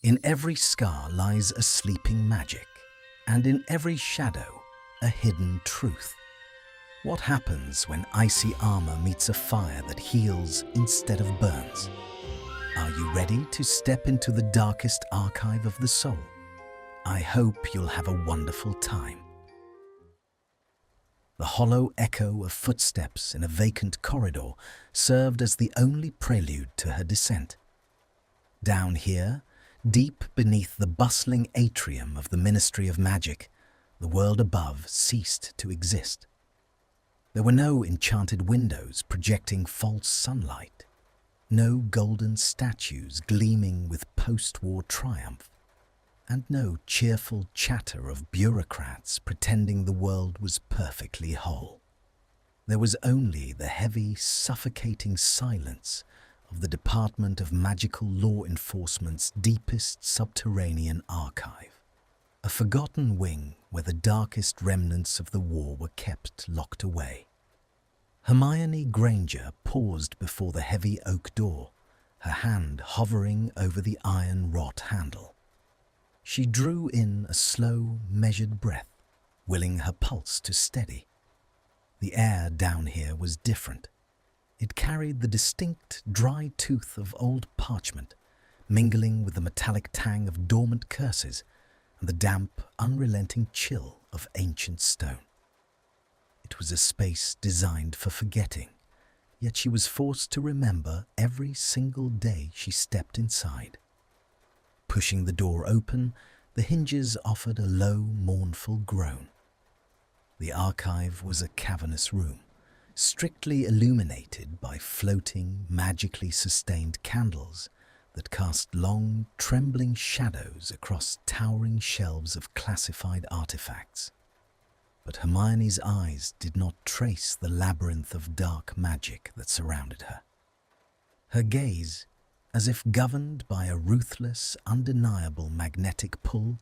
In every scar lies a sleeping magic, and in every shadow, a hidden truth. What happens when icy armor meets a fire that heals instead of burns? Are you ready to step into the darkest archive of the soul? I hope you'll have a wonderful time. The hollow echo of footsteps in a vacant corridor served as the only prelude to her descent. Down here, deep beneath the bustling atrium of the Ministry of Magic, the world above ceased to exist. There were no enchanted windows projecting false sunlight, no golden statues gleaming with post-war triumph, and no cheerful chatter of bureaucrats pretending the world was perfectly whole. There was only the heavy, suffocating silence of the Department of Magical Law Enforcement's deepest subterranean archive, a forgotten wing where the darkest remnants of the war were kept locked away. Hermione Granger paused before the heavy oak door, her hand hovering over the iron wrought handle. She drew in a slow, measured breath, willing her pulse to steady. The air down here was different. It carried the distinct, dry tooth of old parchment, mingling with the metallic tang of dormant curses and the damp, unrelenting chill of ancient stone. It was a space designed for forgetting, yet she was forced to remember every single day she stepped inside. Pushing the door open, the hinges offered a low, mournful groan. The archive was a cavernous room, strictly illuminated by floating, magically sustained candles that cast long, trembling shadows across towering shelves of classified artifacts. But Hermione's eyes did not trace the labyrinth of dark magic that surrounded her. Her gaze, as if governed by a ruthless, undeniable magnetic pull,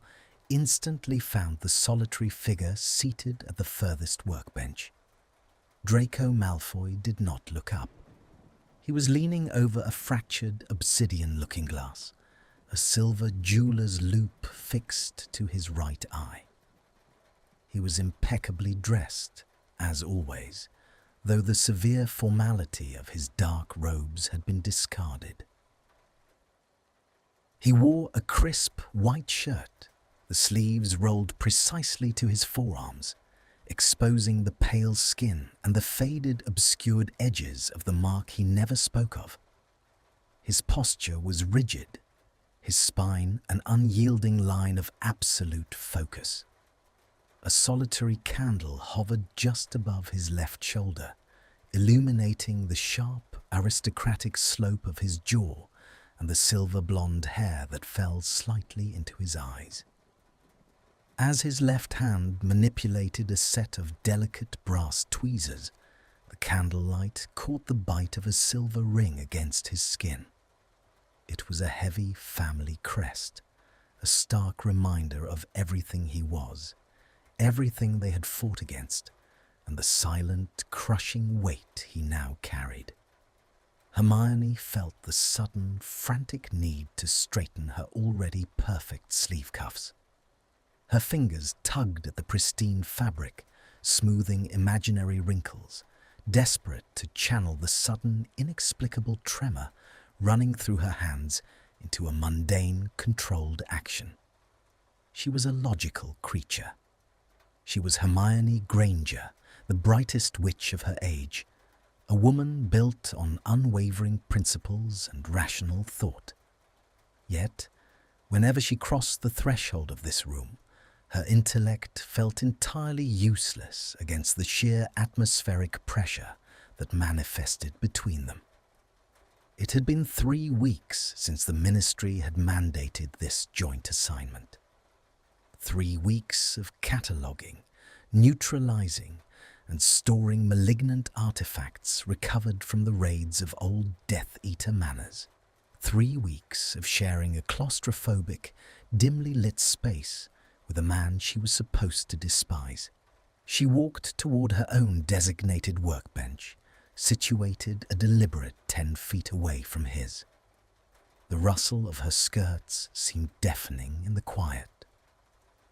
instantly found the solitary figure seated at the furthest workbench. Draco Malfoy did not look up. He was leaning over a fractured obsidian looking glass, a silver jeweler's loop fixed to his right eye. He was impeccably dressed, as always, though the severe formality of his dark robes had been discarded. He wore a crisp white shirt, the sleeves rolled precisely to his forearms, exposing the pale skin and the faded, obscured edges of the mark he never spoke of. His posture was rigid, his spine an unyielding line of absolute focus. A solitary candle hovered just above his left shoulder, illuminating the sharp, aristocratic slope of his jaw and the silver blonde hair that fell slightly into his eyes. As his left hand manipulated a set of delicate brass tweezers, the candlelight caught the bite of a silver ring against his skin. It was a heavy family crest, a stark reminder of everything he was, everything they had fought against, and the silent, crushing weight he now carried. Hermione felt the sudden, frantic need to straighten her already perfect sleeve cuffs. Her fingers tugged at the pristine fabric, smoothing imaginary wrinkles, desperate to channel the sudden, inexplicable tremor running through her hands into a mundane, controlled action. She was a logical creature. She was Hermione Granger, the brightest witch of her age, a woman built on unwavering principles and rational thought. Yet, whenever she crossed the threshold of this room, her intellect felt entirely useless against the sheer atmospheric pressure that manifested between them. It had been 3 weeks since the Ministry had mandated this joint assignment. 3 weeks of cataloguing, neutralizing, and storing malignant artifacts recovered from the raids of old Death Eater manors. 3 weeks of sharing a claustrophobic, dimly lit space with a man she was supposed to despise. She walked toward her own designated workbench, situated a deliberate 10 feet away from his. The rustle of her skirts seemed deafening in the quiet.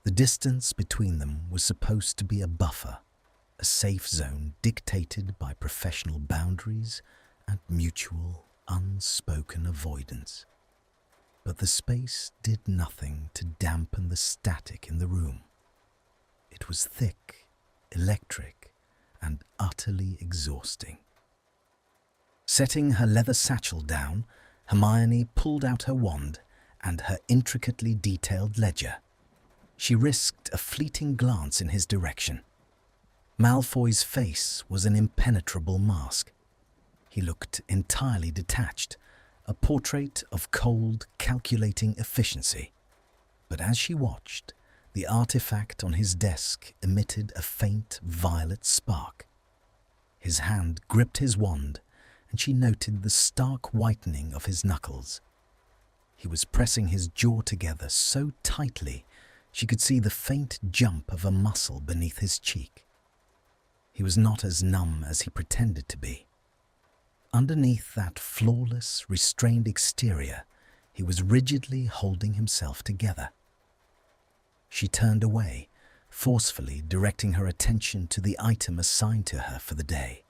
The distance between them was supposed to be a buffer, a safe zone dictated by professional boundaries and mutual, unspoken avoidance. But the space did nothing to dampen the static in the room. It was thick, electric, and utterly exhausting. Setting her leather satchel down, Hermione pulled out her wand and her intricately detailed ledger. She risked a fleeting glance in his direction. Malfoy's face was an impenetrable mask. He looked entirely detached, a portrait of cold, calculating efficiency. But as she watched, the artifact on his desk emitted a faint violet spark. His hand gripped his wand, and she noted the stark whitening of his knuckles. He was pressing his jaw together so tightly she could see the faint jump of a muscle beneath his cheek. He was not as numb as he pretended to be. Underneath that flawless, restrained exterior, he was rigidly holding himself together. She turned away, forcefully directing her attention to the item assigned to her for the day,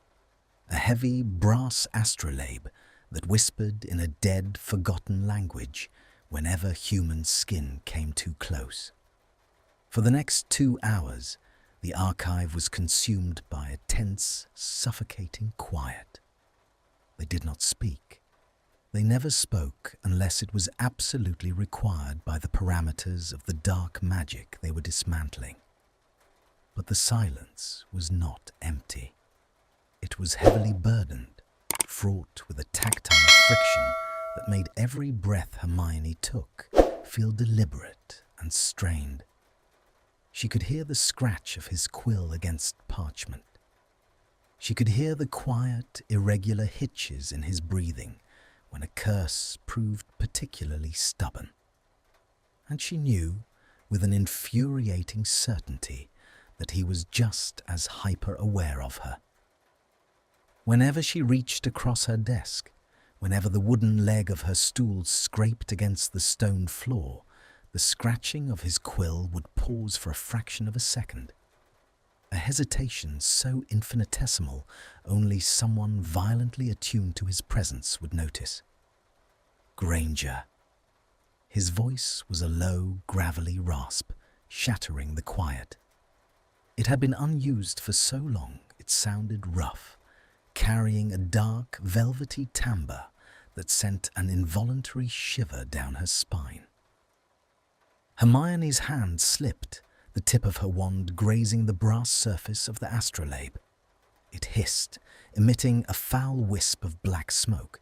a heavy brass astrolabe that whispered in a dead, forgotten language whenever human skin came too close. For the next 2 hours, the archive was consumed by a tense, suffocating quiet. They did not speak. They never spoke unless it was absolutely required by the parameters of the dark magic they were dismantling. But the silence was not empty. It was heavily burdened, fraught with a tactile friction that made every breath Hermione took feel deliberate and strained. She could hear the scratch of his quill against parchment. She could hear the quiet, irregular hitches in his breathing when a curse proved particularly stubborn. And she knew, with an infuriating certainty, that he was just as hyper-aware of her. Whenever she reached across her desk, whenever the wooden leg of her stool scraped against the stone floor, the scratching of his quill would pause for a fraction of a second. A hesitation so infinitesimal only someone violently attuned to his presence would notice. Granger. His voice was a low, gravelly rasp, shattering the quiet. It had been unused for so long it sounded rough, carrying a dark, velvety timbre that sent an involuntary shiver down her spine. Hermione's hand slipped, the tip of her wand grazing the brass surface of the astrolabe. It hissed, emitting a foul wisp of black smoke.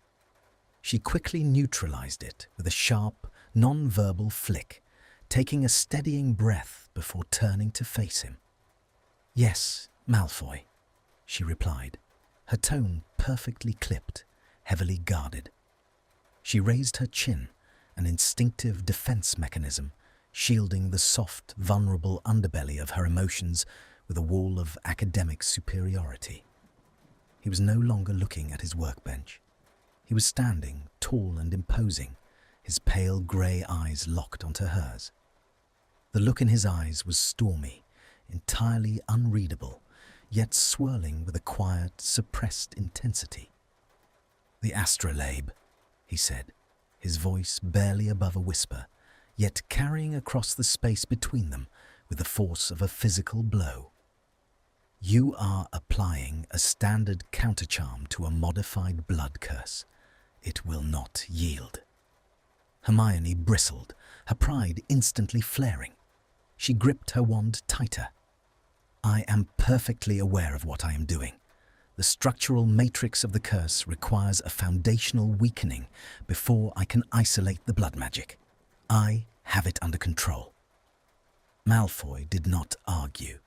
She quickly neutralized it with a sharp, non-verbal flick, taking a steadying breath before turning to face him. "Yes, Malfoy," she replied, her tone perfectly clipped, heavily guarded. She raised her chin, an instinctive defense mechanism, shielding the soft, vulnerable underbelly of her emotions with a wall of academic superiority. He was no longer looking at his workbench. He was standing, tall and imposing, his pale grey eyes locked onto hers. The look in his eyes was stormy, entirely unreadable, yet swirling with a quiet, suppressed intensity. "The astrolabe," he said, his voice barely above a whisper, yet carrying across the space between them with the force of a physical blow. "You are applying a standard countercharm to a modified blood curse. It will not yield." Hermione bristled, her pride instantly flaring. She gripped her wand tighter. "I am perfectly aware of what I am doing. The structural matrix of the curse requires a foundational weakening before I can isolate the blood magic. I have it under control." Malfoy did not argue.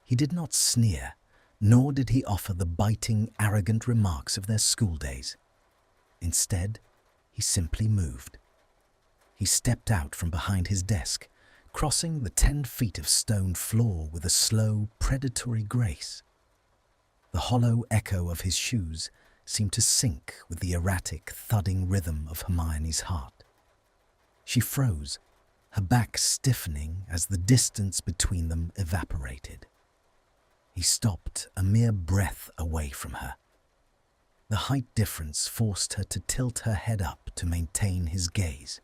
He did not sneer, nor did he offer the biting, arrogant remarks of their school days. Instead, he simply moved. He stepped out from behind his desk, crossing the 10 feet of stone floor with a slow, predatory grace. The hollow echo of his shoes seemed to sync with the erratic, thudding rhythm of Hermione's heart. She froze, her back stiffening as the distance between them evaporated. He stopped a mere breath away from her. The height difference forced her to tilt her head up to maintain his gaze.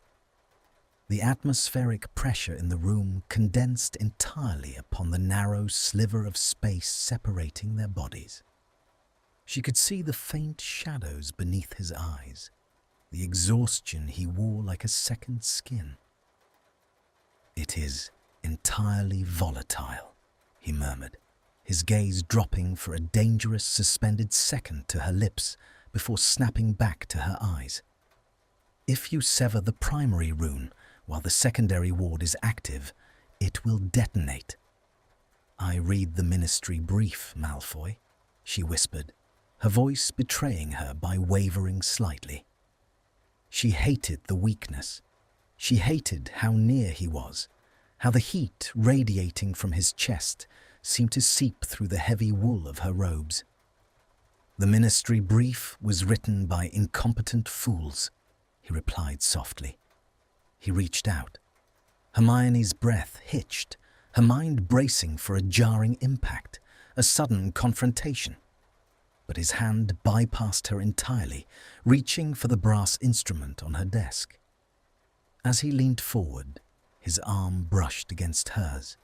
The atmospheric pressure in the room condensed entirely upon the narrow sliver of space separating their bodies. She could see the faint shadows beneath his eyes, the exhaustion he wore like a second skin. "It is entirely volatile," he murmured, his gaze dropping for a dangerous suspended second to her lips before snapping back to her eyes. "If you sever the primary rune while the secondary ward is active, it will detonate." "I read the ministry brief, Malfoy," she whispered, her voice betraying her by wavering slightly. She hated the weakness. She hated how near he was, how the heat radiating from his chest seemed to seep through the heavy wool of her robes. "The ministry brief was written by incompetent fools," he replied softly. He reached out. Hermione's breath hitched, her mind bracing for a jarring impact, a sudden confrontation. But his hand bypassed her entirely, reaching for the brass instrument on her desk. As he leaned forward, his arm brushed against hers.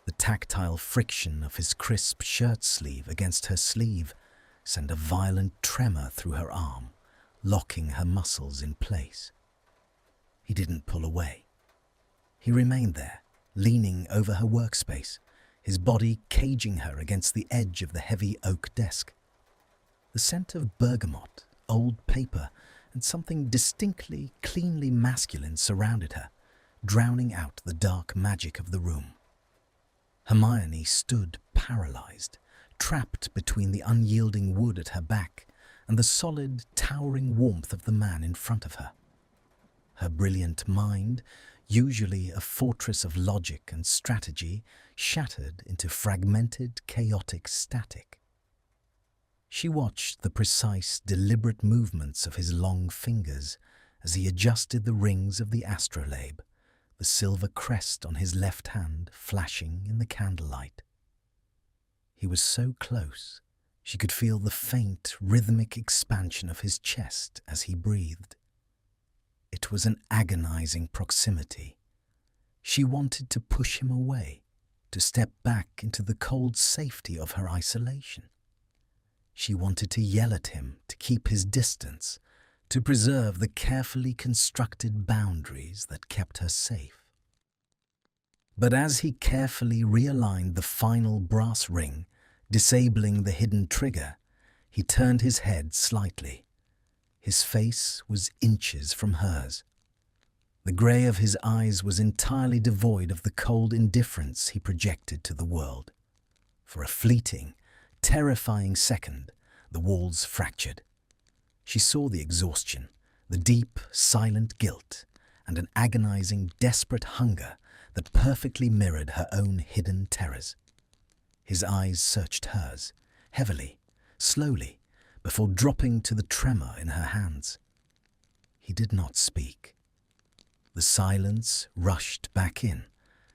The tactile friction of his crisp shirt sleeve against her sleeve sent a violent tremor through her arm, locking her muscles in place. He didn't pull away. He remained there, leaning over her workspace, his body caging her against the edge of the heavy oak desk. The scent of bergamot, old paper, and something distinctly, cleanly masculine surrounded her, drowning out the dark magic of the room. Hermione stood paralyzed, trapped between the unyielding wood at her back and the solid, towering warmth of the man in front of her. Her brilliant mind, usually a fortress of logic and strategy, shattered into fragmented, chaotic static. She watched the precise, deliberate movements of his long fingers as he adjusted the rings of the astrolabe, the silver crest on his left hand flashing in the candlelight. He was so close, she could feel the faint, rhythmic expansion of his chest as he breathed. It was an agonizing proximity. She wanted to push him away, to step back into the cold safety of her isolation. She wanted to yell at him to keep his distance, to preserve the carefully constructed boundaries that kept her safe. But as he carefully realigned the final brass ring, disabling the hidden trigger, he turned his head slightly. His face was inches from hers. The grey of his eyes was entirely devoid of the cold indifference he projected to the world. For a fleeting, terrifying second, the walls fractured. She saw the exhaustion, the deep, silent guilt, and an agonizing, desperate hunger that perfectly mirrored her own hidden terrors. His eyes searched hers, heavily, slowly, before dropping to the tremor in her hands. He did not speak. The silence rushed back in,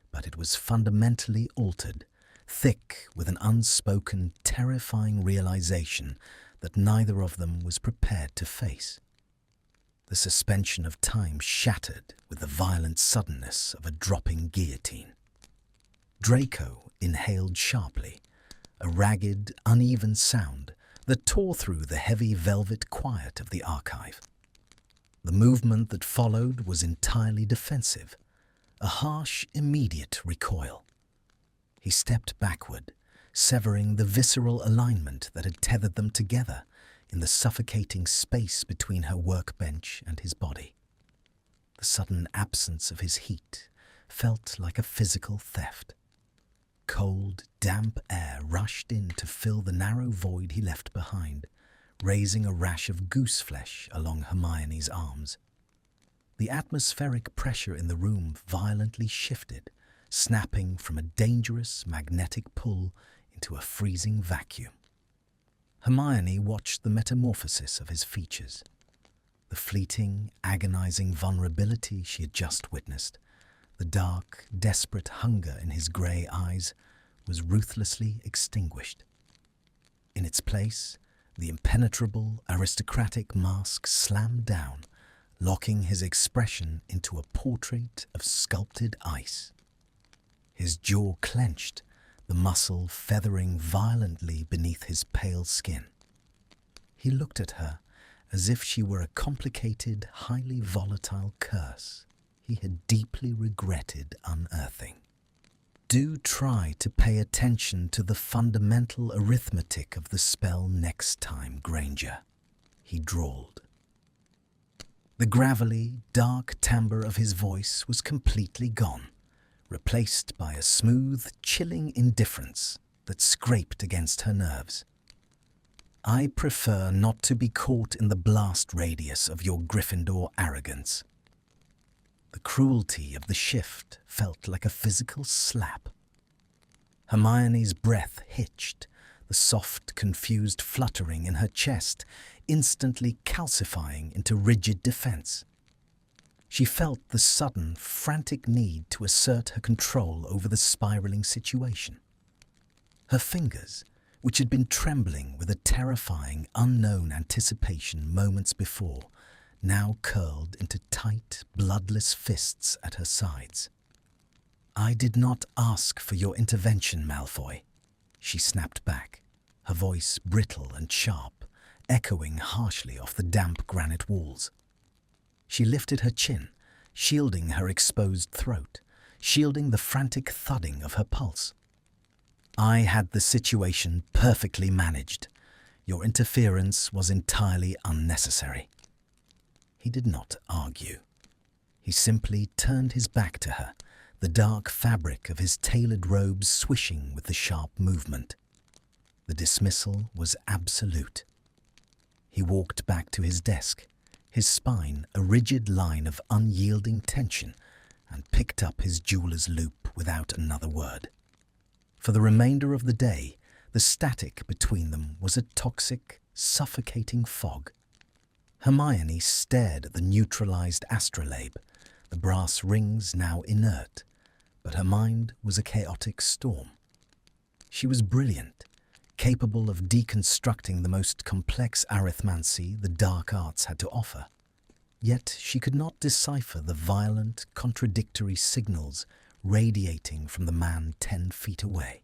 but it was fundamentally altered, thick with an unspoken, terrifying realization that neither of them was prepared to face. The suspension of time shattered with the violent suddenness of a dropping guillotine. Draco inhaled sharply, a ragged, uneven sound that tore through the heavy velvet quiet of the archive. The movement that followed was entirely defensive, a harsh, immediate recoil. He stepped backward, severing the visceral alignment that had tethered them together in the suffocating space between her workbench and his body. The sudden absence of his heat felt like a physical theft. Cold, damp air rushed in to fill the narrow void he left behind, raising a rash of goose flesh along Hermione's arms. The atmospheric pressure in the room violently shifted, snapping from a dangerous magnetic pull into a freezing vacuum. Hermione watched the metamorphosis of his features. The fleeting, agonizing vulnerability she had just witnessed, the dark, desperate hunger in his grey eyes, was ruthlessly extinguished. In its place, the impenetrable, aristocratic mask slammed down, locking his expression into a portrait of sculpted ice. His jaw clenched, the muscle feathering violently beneath his pale skin. He looked at her as if she were a complicated, highly volatile curse he had deeply regretted unearthing. "Do try to pay attention to the fundamental arithmetic of the spell next time, Granger," he drawled. The gravelly, dark timbre of his voice was completely gone, replaced by a smooth, chilling indifference that scraped against her nerves. "I prefer not to be caught in the blast radius of your Gryffindor arrogance." The cruelty of the shift felt like a physical slap. Hermione's breath hitched, the soft, confused fluttering in her chest instantly calcifying into rigid defense. She felt the sudden, frantic need to assert her control over the spiraling situation. Her fingers, which had been trembling with a terrifying, unknown anticipation moments before, now curled into tight, bloodless fists at her sides. "I did not ask for your intervention, Malfoy," she snapped back, her voice brittle and sharp, echoing harshly off the damp granite walls. She lifted her chin, shielding her exposed throat, shielding the frantic thudding of her pulse. "I had the situation perfectly managed. Your interference was entirely unnecessary." He did not argue. He simply turned his back to her, the dark fabric of his tailored robes swishing with the sharp movement. The dismissal was absolute. He walked back to his desk, his spine a rigid line of unyielding tension, and picked up his jeweler's loop without another word. For the remainder of the day, the static between them was a toxic, suffocating fog. Hermione stared at the neutralized astrolabe, the brass rings now inert, but her mind was a chaotic storm. She was brilliant, capable of deconstructing the most complex arithmancy the dark arts had to offer. Yet she could not decipher the violent, contradictory signals radiating from the man 10 feet away.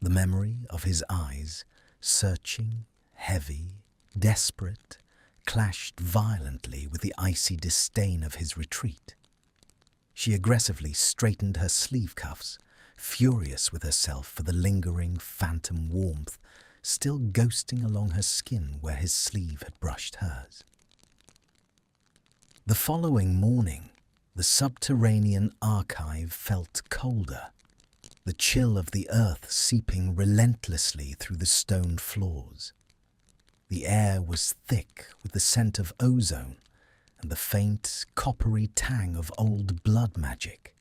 The memory of his eyes, searching, heavy, desperate, clashed violently with the icy disdain of his retreat. She aggressively straightened her sleeve cuffs, furious with herself for the lingering phantom warmth still ghosting along her skin where his sleeve had brushed hers. The following morning, the subterranean archive felt colder, the chill of the earth seeping relentlessly through the stone floors. The air was thick with the scent of ozone and the faint, coppery tang of old blood magic,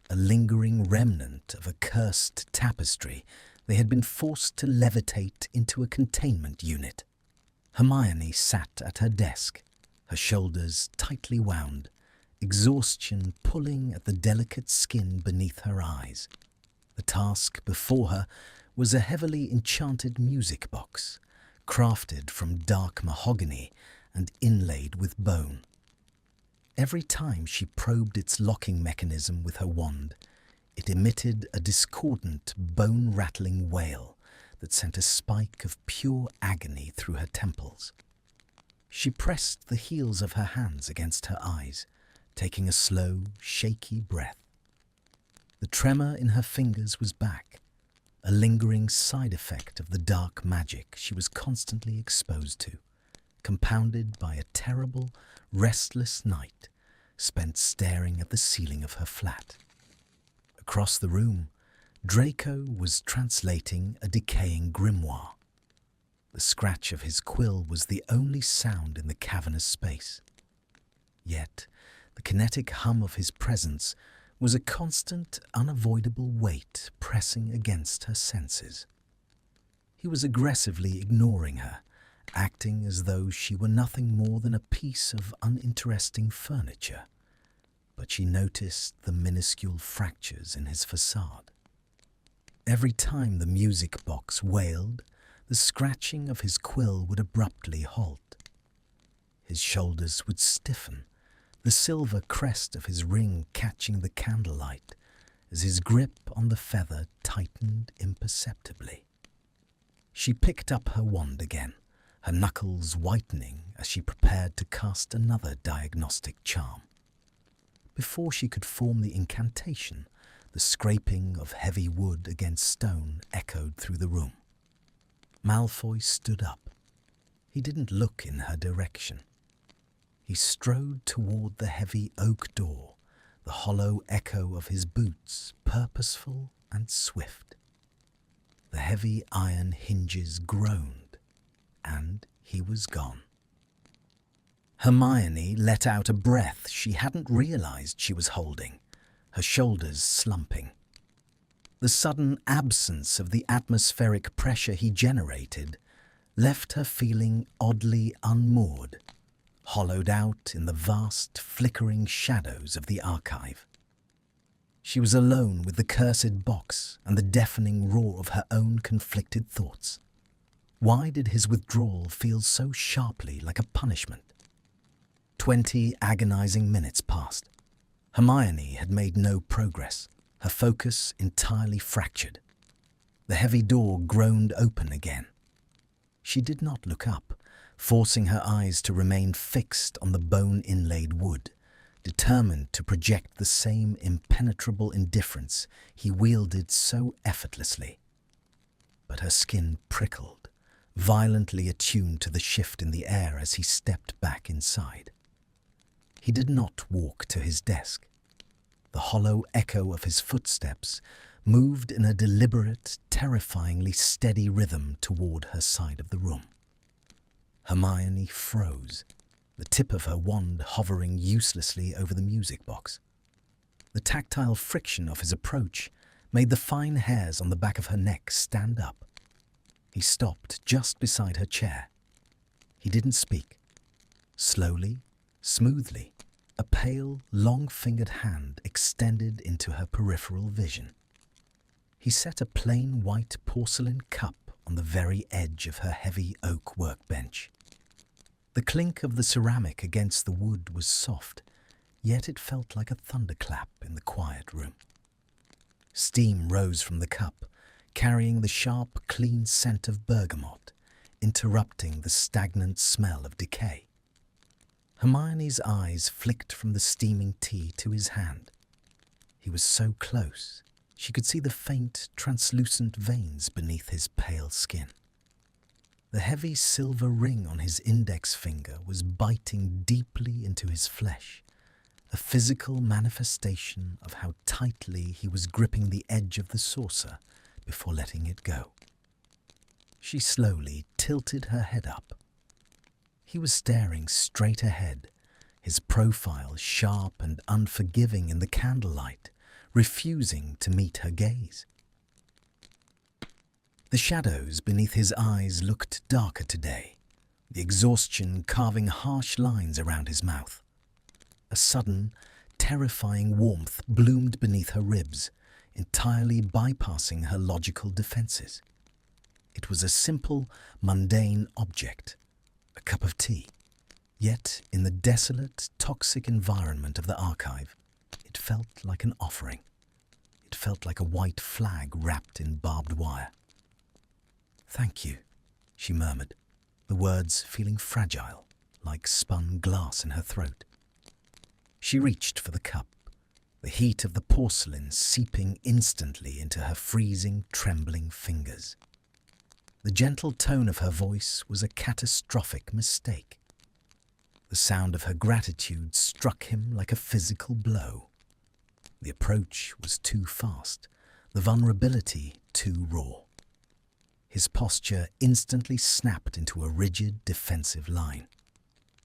a lingering remnant of a cursed tapestry they had been forced to levitate into a containment unit. Hermione sat at her desk, her shoulders tightly wound, exhaustion pulling at the delicate skin beneath her eyes. The task before her was a heavily enchanted music box, crafted from dark mahogany and inlaid with bone. Every time she probed its locking mechanism with her wand, it emitted a discordant, bone-rattling wail that sent a spike of pure agony through her temples. She pressed the heels of her hands against her eyes, taking a slow, shaky breath. The tremor in her fingers was back, a lingering side effect of the dark magic she was constantly exposed to, compounded by a terrible, restless night spent staring at the ceiling of her flat. Across the room, Draco was translating a decaying grimoire. The scratch of his quill was the only sound in the cavernous space. Yet, the kinetic hum of his presence was a constant, unavoidable weight pressing against her senses. He was aggressively ignoring her, acting as though she were nothing more than a piece of uninteresting furniture. But she noticed the minuscule fractures in his facade. Every time the music box wailed, the scratching of his quill would abruptly halt. His shoulders would stiffen, the silver crest of his ring catching the candlelight as his grip on the feather tightened imperceptibly. She picked up her wand again, her knuckles whitening as she prepared to cast another diagnostic charm. Before she could form the incantation, the scraping of heavy wood against stone echoed through the room. Malfoy stood up. He didn't look in her direction. He strode toward the heavy oak door, the hollow echo of his boots purposeful and swift. The heavy iron hinges groaned, and he was gone. Hermione let out a breath she hadn't realized she was holding, her shoulders slumping. The sudden absence of the atmospheric pressure he generated left her feeling oddly unmoored, hollowed out in the vast, flickering shadows of the archive. She was alone with the cursed box and the deafening roar of her own conflicted thoughts. Why did his withdrawal feel so sharply like a punishment? 20 agonizing minutes passed. Hermione had made no progress, her focus entirely fractured. The heavy door groaned open again. She did not look up, forcing her eyes to remain fixed on the bone-inlaid wood, determined to project the same impenetrable indifference he wielded so effortlessly. But her skin prickled, violently attuned to the shift in the air as he stepped back inside. He did not walk to his desk. The hollow echo of his footsteps moved in a deliberate, terrifyingly steady rhythm toward her side of the room. Hermione froze, the tip of her wand hovering uselessly over the music box. The tactile friction of his approach made the fine hairs on the back of her neck stand up. He stopped just beside her chair. He didn't speak. Slowly, smoothly, a pale, long-fingered hand extended into her peripheral vision. He set a plain white porcelain cup on the very edge of her heavy oak workbench. The clink of the ceramic against the wood was soft, yet it felt like a thunderclap in the quiet room. Steam rose from the cup, carrying the sharp, clean scent of bergamot, interrupting the stagnant smell of decay. Hermione's eyes flicked from the steaming tea to his hand. He was so close, she could see the faint, translucent veins beneath his pale skin. The heavy silver ring on his index finger was biting deeply into his flesh, a physical manifestation of how tightly he was gripping the edge of the saucer before letting it go. She slowly tilted her head up. He was staring straight ahead, his profile sharp and unforgiving in the candlelight, refusing to meet her gaze. The shadows beneath his eyes looked darker today, the exhaustion carving harsh lines around his mouth. A sudden, terrifying warmth bloomed beneath her ribs, entirely bypassing her logical defenses. It was a simple, mundane object, a cup of tea. Yet, in the desolate, toxic environment of the archive, it felt like an offering. It felt like a white flag wrapped in barbed wire. "Thank you," she murmured, the words feeling fragile, like spun glass in her throat. She reached for the cup, the heat of the porcelain seeping instantly into her freezing, trembling fingers. The gentle tone of her voice was a catastrophic mistake. The sound of her gratitude struck him like a physical blow. The approach was too fast, the vulnerability too raw. His posture instantly snapped into a rigid, defensive line.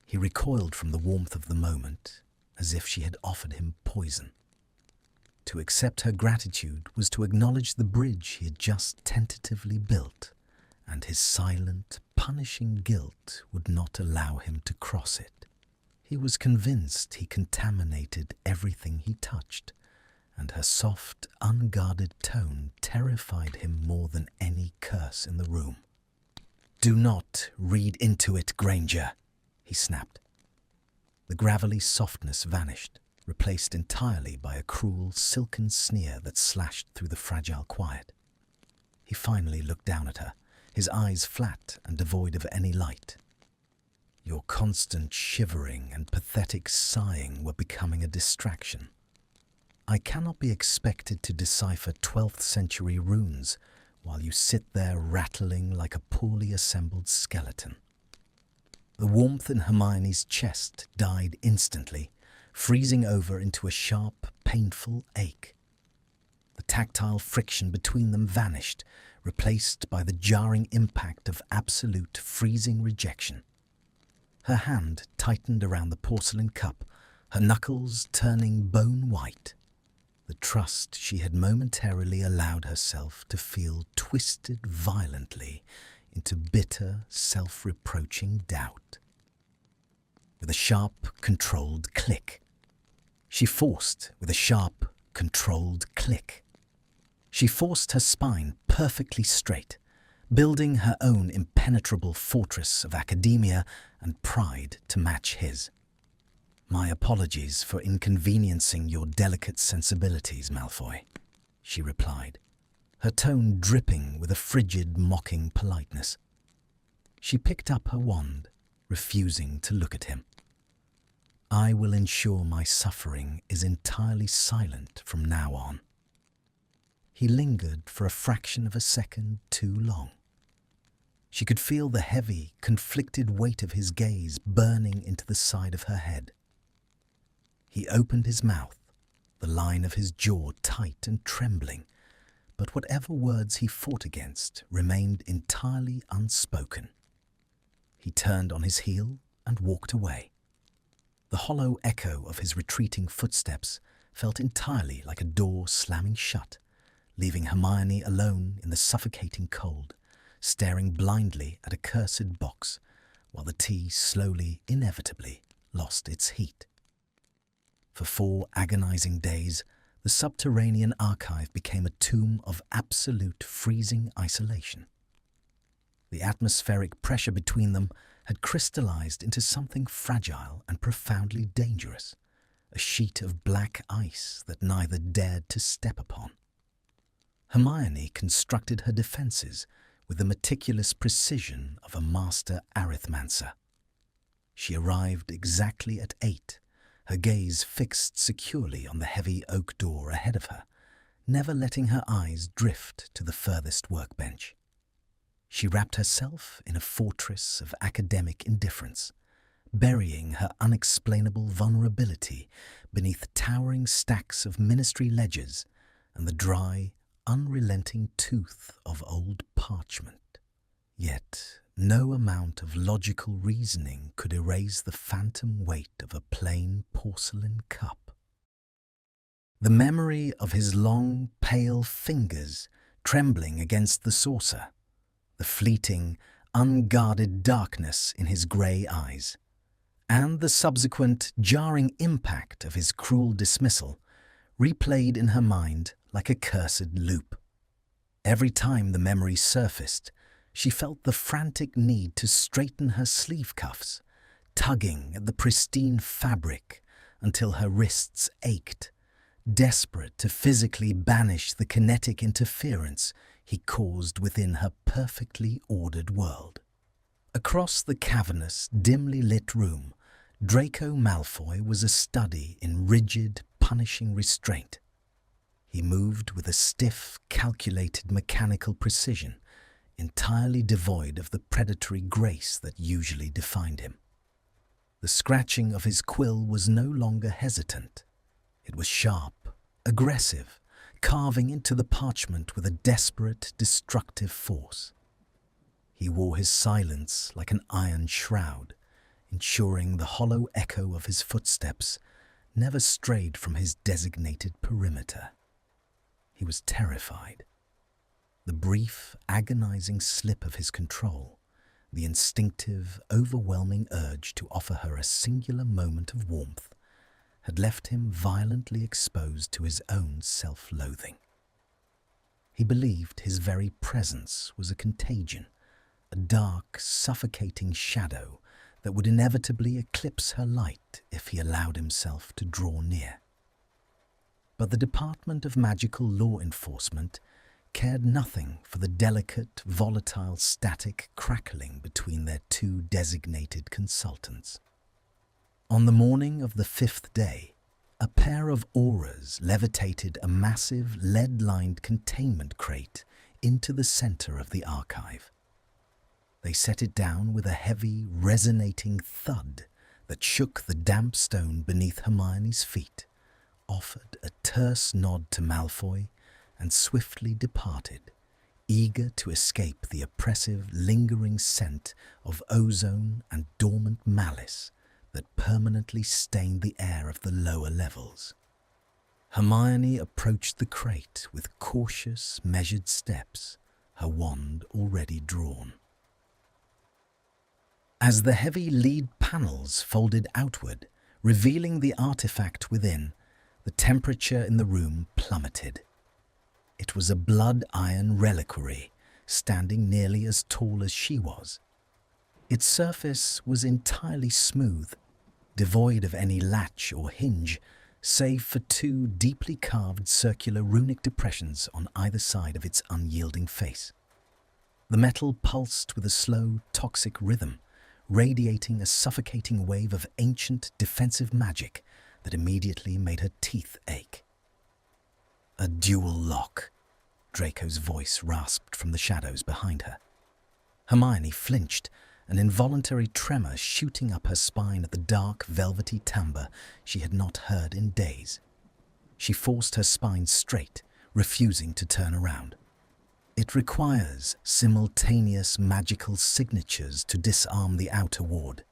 He recoiled from the warmth of the moment, as if she had offered him poison. To accept her gratitude was to acknowledge the bridge he had just tentatively built, and his silent, punishing guilt would not allow him to cross it. He was convinced he contaminated everything he touched, and her soft, unguarded tone terrified him more than any curse in the room. "Do not read into it, Granger," he snapped. The gravelly softness vanished, replaced entirely by a cruel, silken sneer that slashed through the fragile quiet. He finally looked down at her, his eyes flat and devoid of any light. "Your constant shivering and pathetic sighing were becoming a distraction. I cannot be expected to decipher 12th century runes while you sit there rattling like a poorly assembled skeleton." The warmth in Hermione's chest died instantly, freezing over into a sharp, painful ache. The tactile friction between them vanished, replaced by the jarring impact of absolute freezing rejection. Her hand tightened around the porcelain cup, her knuckles turning bone white. The trust she had momentarily allowed herself to feel twisted violently into bitter, self-reproaching doubt. With a sharp, controlled click. She forced her spine perfectly straight, building her own impenetrable fortress of academia and pride to match his. "My apologies for inconveniencing your delicate sensibilities, Malfoy," she replied, her tone dripping with a frigid, mocking politeness. She picked up her wand, refusing to look at him. "I will ensure my suffering is entirely silent from now on." He lingered for a fraction of a second too long. She could feel the heavy, conflicted weight of his gaze burning into the side of her head. He opened his mouth, the line of his jaw tight and trembling, but whatever words he fought against remained entirely unspoken. He turned on his heel and walked away. The hollow echo of his retreating footsteps felt entirely like a door slamming shut, leaving Hermione alone in the suffocating cold, staring blindly at a cursed box, while the tea slowly, inevitably, lost its heat. For 4 agonizing days, the subterranean archive became a tomb of absolute freezing isolation. The atmospheric pressure between them had crystallized into something fragile and profoundly dangerous, a sheet of black ice that neither dared to step upon. Hermione constructed her defenses with the meticulous precision of a master arithmancer. She arrived exactly at 8, her gaze fixed securely on the heavy oak door ahead of her, never letting her eyes drift to the furthest workbench. She wrapped herself in a fortress of academic indifference, burying her unexplainable vulnerability beneath towering stacks of ministry ledgers and the dry, unrelenting tooth of old parchment. Yet no amount of logical reasoning could erase the phantom weight of a plain porcelain cup. The memory of his long, pale fingers trembling against the saucer, the fleeting, unguarded darkness in his grey eyes, and the subsequent jarring impact of his cruel dismissal replayed in her mind like a cursed loop. Every time the memory surfaced, she felt the frantic need to straighten her sleeve cuffs, tugging at the pristine fabric until her wrists ached, desperate to physically banish the kinetic interference he caused within her perfectly ordered world. Across the cavernous, dimly lit room, Draco Malfoy was a study in rigid, punishing restraint. He moved with a stiff, calculated mechanical precision, entirely devoid of the predatory grace that usually defined him. The scratching of his quill was no longer hesitant. It was sharp, aggressive, carving into the parchment with a desperate, destructive force. He wore his silence like an iron shroud, ensuring the hollow echo of his footsteps never strayed from his designated perimeter. He was terrified. The brief, agonizing slip of his control, the instinctive, overwhelming urge to offer her a singular moment of warmth, had left him violently exposed to his own self-loathing. He believed his very presence was a contagion, a dark, suffocating shadow that would inevitably eclipse her light if he allowed himself to draw near. But the Department of Magical Law Enforcement cared nothing for the delicate, volatile static crackling between their two designated consultants. On the morning of the 5th day, a pair of auras levitated a massive, lead-lined containment crate into the center of the archive. They set it down with a heavy, resonating thud that shook the damp stone beneath Hermione's feet, offered a terse nod to Malfoy, and swiftly departed, eager to escape the oppressive, lingering scent of ozone and dormant malice that permanently stained the air of the lower levels. Hermione approached the crate with cautious, measured steps, her wand already drawn. As the heavy lead panels folded outward, revealing the artifact within, the temperature in the room plummeted. It was a blood-iron reliquary, standing nearly as tall as she was. Its surface was entirely smooth, devoid of any latch or hinge, save for two deeply carved circular runic depressions on either side of its unyielding face. The metal pulsed with a slow, toxic rhythm, radiating a suffocating wave of ancient defensive magic that immediately made her teeth ache. "A dual lock," Draco's voice rasped from the shadows behind her. Hermione flinched, an involuntary tremor shooting up her spine at the dark, velvety timbre she had not heard in days. She forced her spine straight, refusing to turn around. "It requires simultaneous magical signatures to disarm the outer ward,"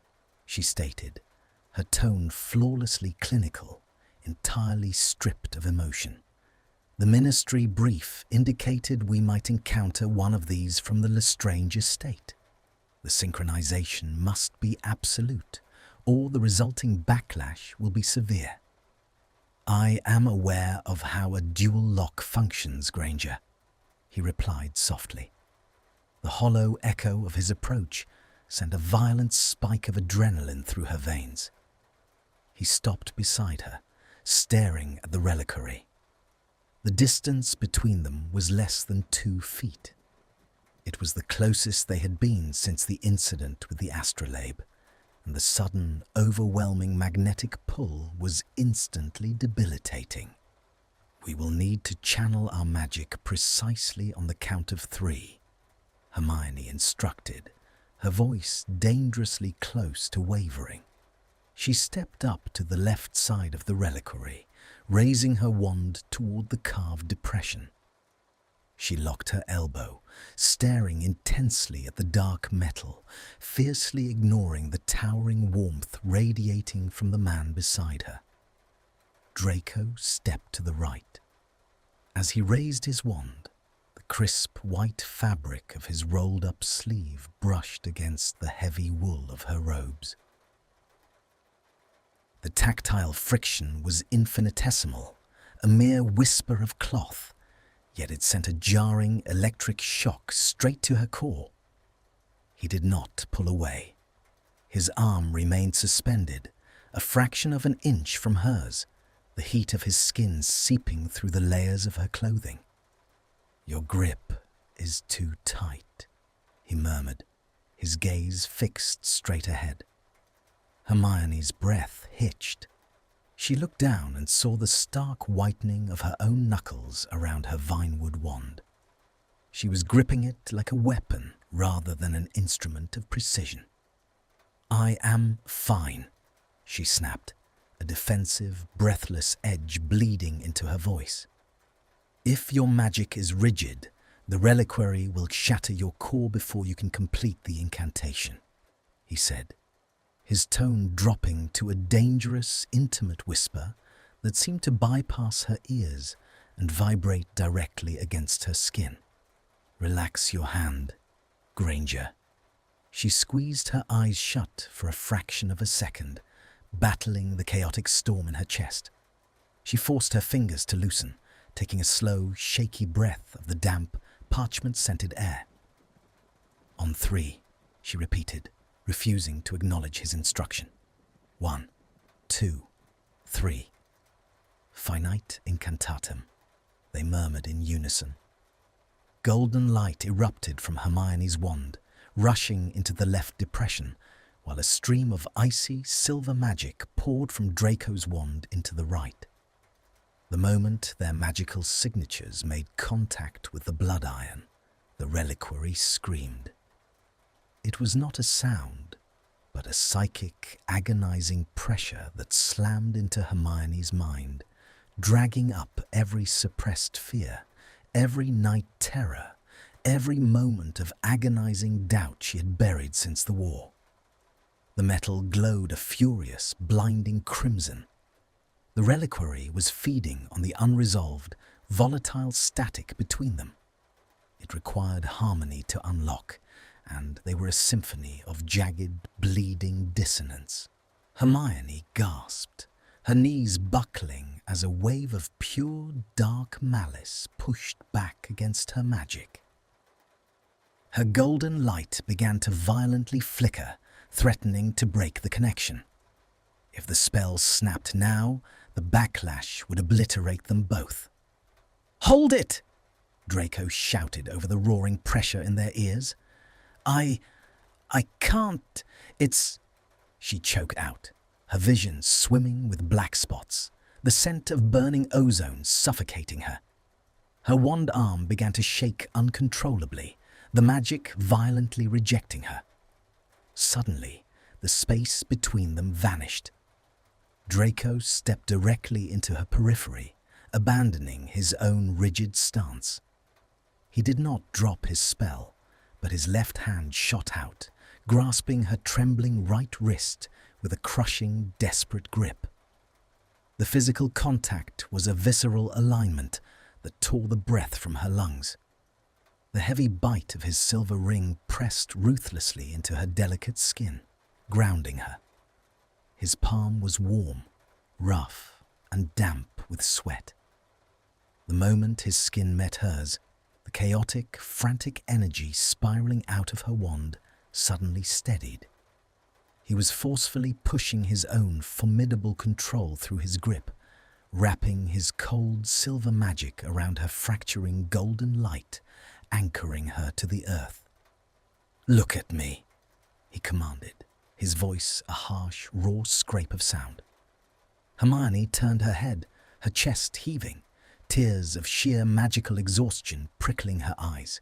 she stated, her tone flawlessly clinical, entirely stripped of emotion. "The ministry brief indicated we might encounter one of these from the Lestrange estate. The synchronization must be absolute, or the resulting backlash will be severe." "I am aware of how a dual lock functions, Granger," he replied softly. The hollow echo of his approach sent a violent spike of adrenaline through her veins. He stopped beside her, staring at the reliquary. The distance between them was less than 2 feet. It was the closest they had been since the incident with the astrolabe, and the sudden, overwhelming magnetic pull was instantly debilitating. "We will need to channel our magic precisely on the count of 3, Hermione instructed, her voice dangerously close to wavering. She stepped up to the left side of the reliquary, raising her wand toward the carved depression. She locked her elbow, staring intensely at the dark metal, fiercely ignoring the towering warmth radiating from the man beside her. Draco stepped to the right. As he raised his wand, the crisp white fabric of his rolled-up sleeve brushed against the heavy wool of her robes. The tactile friction was infinitesimal, a mere whisper of cloth, yet it sent a jarring electric shock straight to her core. He did not pull away. His arm remained suspended, a fraction of an inch from hers, the heat of his skin seeping through the layers of her clothing. "Your grip is too tight," he murmured, his gaze fixed straight ahead. Hermione's breath hitched. She looked down and saw the stark whitening of her own knuckles around her vinewood wand. She was gripping it like a weapon rather than an instrument of precision. "I am fine," she snapped, a defensive, breathless edge bleeding into her voice. "If your magic is rigid, the reliquary will shatter your core before you can complete the incantation," he said, his tone dropping to a dangerous, intimate whisper that seemed to bypass her ears and vibrate directly against her skin. Relax your hand, Granger. She squeezed her eyes shut for a fraction of a second, battling the chaotic storm in her chest. She forced her fingers to loosen, taking a slow, shaky breath of the damp, parchment-scented air. On 3, she repeated, refusing to acknowledge his instruction. 1, 2, 3. Finite incantatem, they murmured in unison. Golden light erupted from Hermione's wand, rushing into the left depression, while a stream of icy silver magic poured from Draco's wand into the right. The moment their magical signatures made contact with the blood iron, the reliquary screamed. It was not a sound, but a psychic, agonizing pressure that slammed into Hermione's mind, dragging up every suppressed fear, every night terror, every moment of agonizing doubt she had buried since the war. The metal glowed a furious, blinding crimson. The reliquary was feeding on the unresolved, volatile static between them. It required harmony to unlock, and they were a symphony of jagged, bleeding dissonance. Hermione gasped, her knees buckling as a wave of pure, dark malice pushed back against her magic. Her golden light began to violently flicker, threatening to break the connection. If the spell snapped now, the backlash would obliterate them both. "Hold it!" Draco shouted over the roaring pressure in their ears. I can't, it's..." She choked out, her vision swimming with black spots, the scent of burning ozone suffocating her. Her wand arm began to shake uncontrollably, the magic violently rejecting her. Suddenly, the space between them vanished. Draco stepped directly into her periphery, abandoning his own rigid stance. He did not drop his spell, but his left hand shot out, grasping her trembling right wrist with a crushing, desperate grip. The physical contact was a visceral alignment that tore the breath from her lungs. The heavy bite of his silver ring pressed ruthlessly into her delicate skin, grounding her. His palm was warm, rough, and damp with sweat. The moment his skin met hers, the chaotic, frantic energy spiraling out of her wand suddenly steadied. He was forcefully pushing his own formidable control through his grip, wrapping his cold silver magic around her fracturing golden light, anchoring her to the earth. "Look at me," he commanded, his voice a harsh, raw scrape of sound. Hermione turned her head, her chest heaving, tears of sheer magical exhaustion prickling her eyes.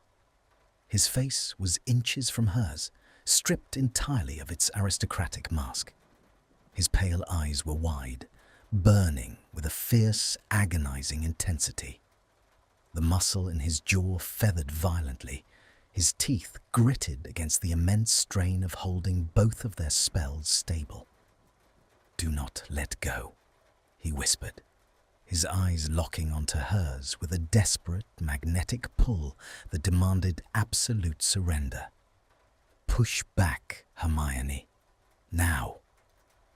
His face was inches from hers, stripped entirely of its aristocratic mask. His pale eyes were wide, burning with a fierce, agonizing intensity. The muscle in his jaw feathered violently, his teeth gritted against the immense strain of holding both of their spells stable. "Do not let go," he whispered, his eyes locking onto hers with a desperate, magnetic pull that demanded absolute surrender. "Push back, Hermione. Now."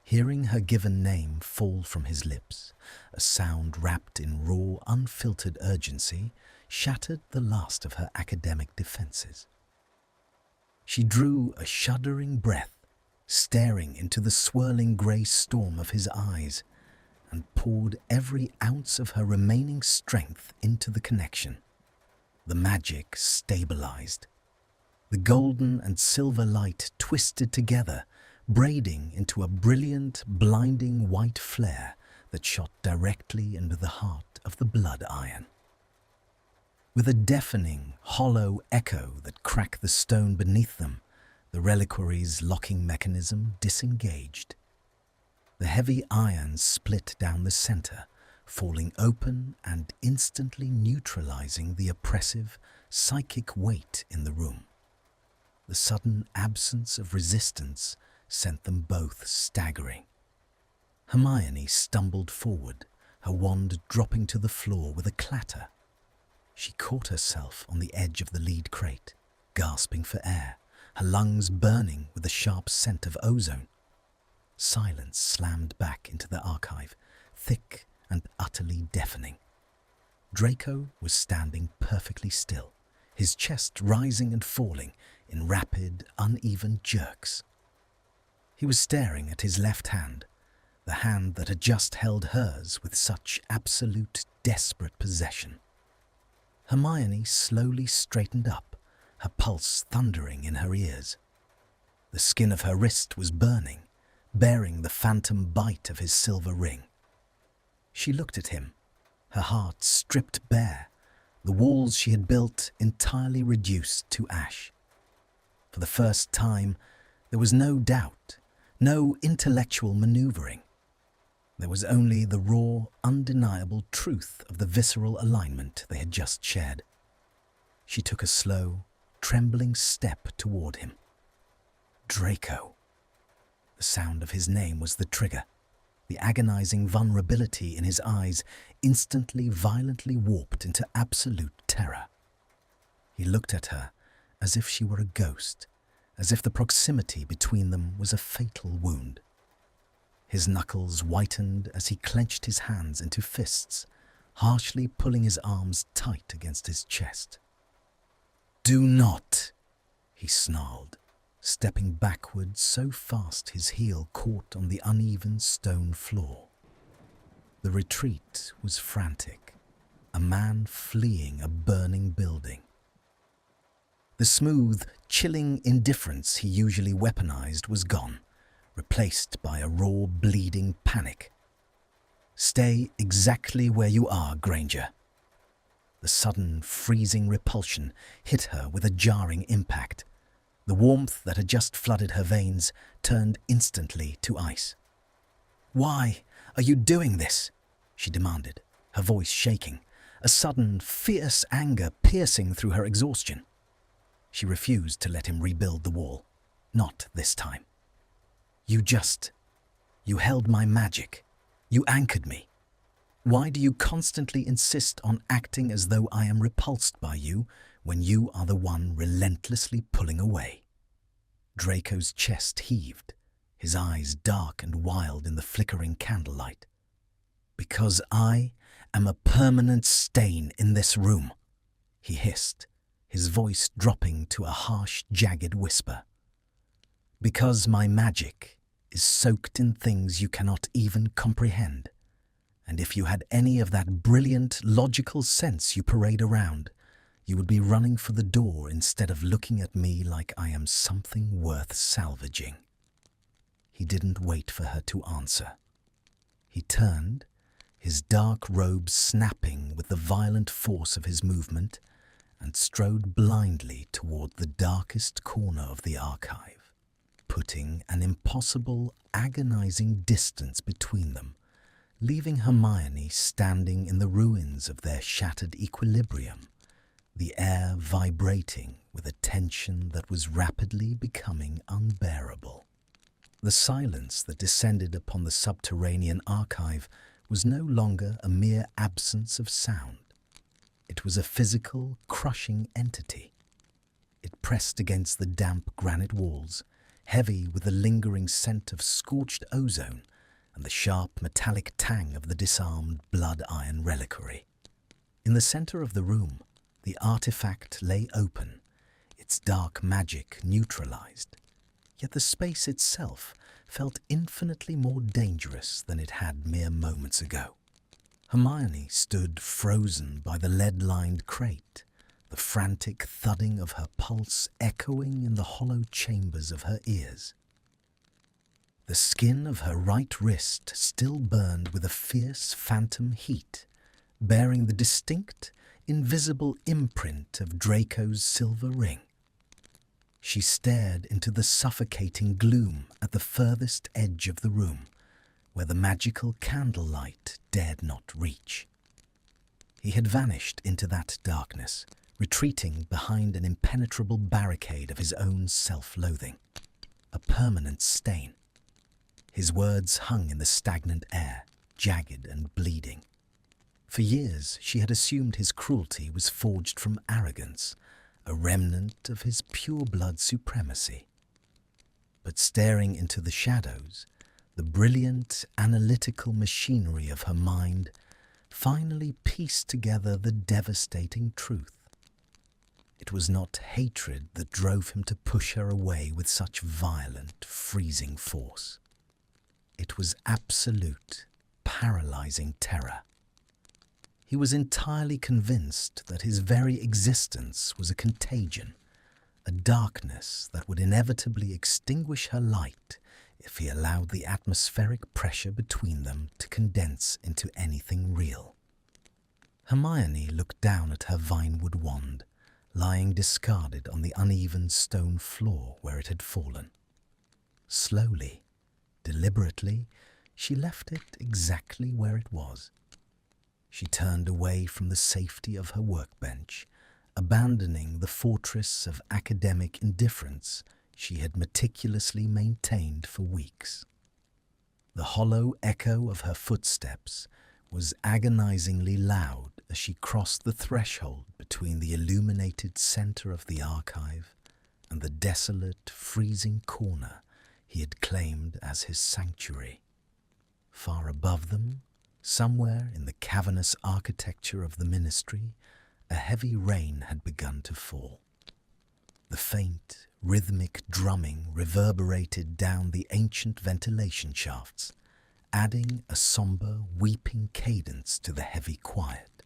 Hearing her given name fall from his lips, a sound wrapped in raw, unfiltered urgency shattered the last of her academic defenses. She drew a shuddering breath, staring into the swirling grey storm of his eyes, and poured every ounce of her remaining strength into the connection. The magic stabilized. The golden and silver light twisted together, braiding into a brilliant, blinding white flare that shot directly into the heart of the blood iron. With a deafening, hollow echo that cracked the stone beneath them, the reliquary's locking mechanism disengaged. The heavy iron split down the center, falling open and instantly neutralizing the oppressive, psychic weight in the room. The sudden absence of resistance sent them both staggering. Hermione stumbled forward, her wand dropping to the floor with a clatter. She caught herself on the edge of the lead crate, gasping for air, her lungs burning with the sharp scent of ozone. Silence slammed back into the archive, thick and utterly deafening. Draco was standing perfectly still, his chest rising and falling in rapid, uneven jerks. He was staring at his left hand, the hand that had just held hers with such absolute, desperate possession. Hermione slowly straightened up, her pulse thundering in her ears. The skin of her wrist was burning, bearing the phantom bite of his silver ring. She looked at him, her heart stripped bare, the walls she had built entirely reduced to ash. For the first time, there was no doubt, no intellectual maneuvering. There was only the raw, undeniable truth of the visceral alignment they had just shared. She took a slow, trembling step toward him. Draco. The sound of his name was the trigger. The agonizing vulnerability in his eyes instantly, violently warped into absolute terror. He looked at her as if she were a ghost, as if the proximity between them was a fatal wound. His knuckles whitened as he clenched his hands into fists, harshly pulling his arms tight against his chest. "Do not," he snarled, stepping backward so fast his heel caught on the uneven stone floor. The retreat was frantic, a man fleeing a burning building. The smooth, chilling indifference he usually weaponized was gone, replaced by a raw, bleeding panic. "Stay exactly where you are, Granger." The sudden, freezing repulsion hit her with a jarring impact. The warmth that had just flooded her veins turned instantly to ice. "Why are you doing this?" she demanded, her voice shaking, a sudden, fierce anger piercing through her exhaustion. She refused to let him rebuild the wall. Not this time. You held my magic. You anchored me. Why do you constantly insist on acting as though I am repulsed by you when you are the one relentlessly pulling away? Draco's chest heaved, his eyes dark and wild in the flickering candlelight. "Because I am a permanent stain in this room," he hissed, his voice dropping to a harsh, jagged whisper. "Because my magic is soaked in things you cannot even comprehend. And if you had any of that brilliant, logical sense you parade around, you would be running for the door instead of looking at me like I am something worth salvaging." He didn't wait for her to answer. He turned, his dark robes snapping with the violent force of his movement, and strode blindly toward the darkest corner of the archive, putting an impossible, agonizing distance between them, leaving Hermione standing in the ruins of their shattered equilibrium, the air vibrating with a tension that was rapidly becoming unbearable. The silence that descended upon the subterranean archive was no longer a mere absence of sound. It was a physical, crushing entity. It pressed against the damp granite walls, heavy with the lingering scent of scorched ozone and the sharp metallic tang of the disarmed blood-iron reliquary. In the center of the room, the artifact lay open, its dark magic neutralized, yet the space itself felt infinitely more dangerous than it had mere moments ago. Hermione stood frozen by the lead-lined crate, the frantic thudding of her pulse echoing in the hollow chambers of her ears. The skin of her right wrist still burned with a fierce phantom heat, bearing the distinct, invisible imprint of Draco's silver ring. She stared into the suffocating gloom at the furthest edge of the room, where the magical candlelight dared not reach. He had vanished into that darkness, retreating behind an impenetrable barricade of his own self-loathing, a permanent stain. His words hung in the stagnant air, jagged and bleeding. For years she had assumed his cruelty was forged from arrogance, a remnant of his pure-blood supremacy. But staring into the shadows, the brilliant analytical machinery of her mind finally pieced together the devastating truth. It was not hatred that drove him to push her away with such violent, freezing force. It was absolute, paralyzing terror. He was entirely convinced that his very existence was a contagion, a darkness that would inevitably extinguish her light if he allowed the atmospheric pressure between them to condense into anything real. Hermione looked down at her vinewood wand, lying discarded on the uneven stone floor where it had fallen. Slowly, deliberately, she left it exactly where it was. She turned away from the safety of her workbench, abandoning the fortress of academic indifference she had meticulously maintained for weeks. The hollow echo of her footsteps was agonizingly loud as she crossed the threshold between the illuminated center of the archive and the desolate, freezing corner he had claimed as his sanctuary. Far above them, somewhere in the cavernous architecture of the ministry, a heavy rain had begun to fall. The faint, rhythmic drumming reverberated down the ancient ventilation shafts, adding a somber, weeping cadence to the heavy quiet.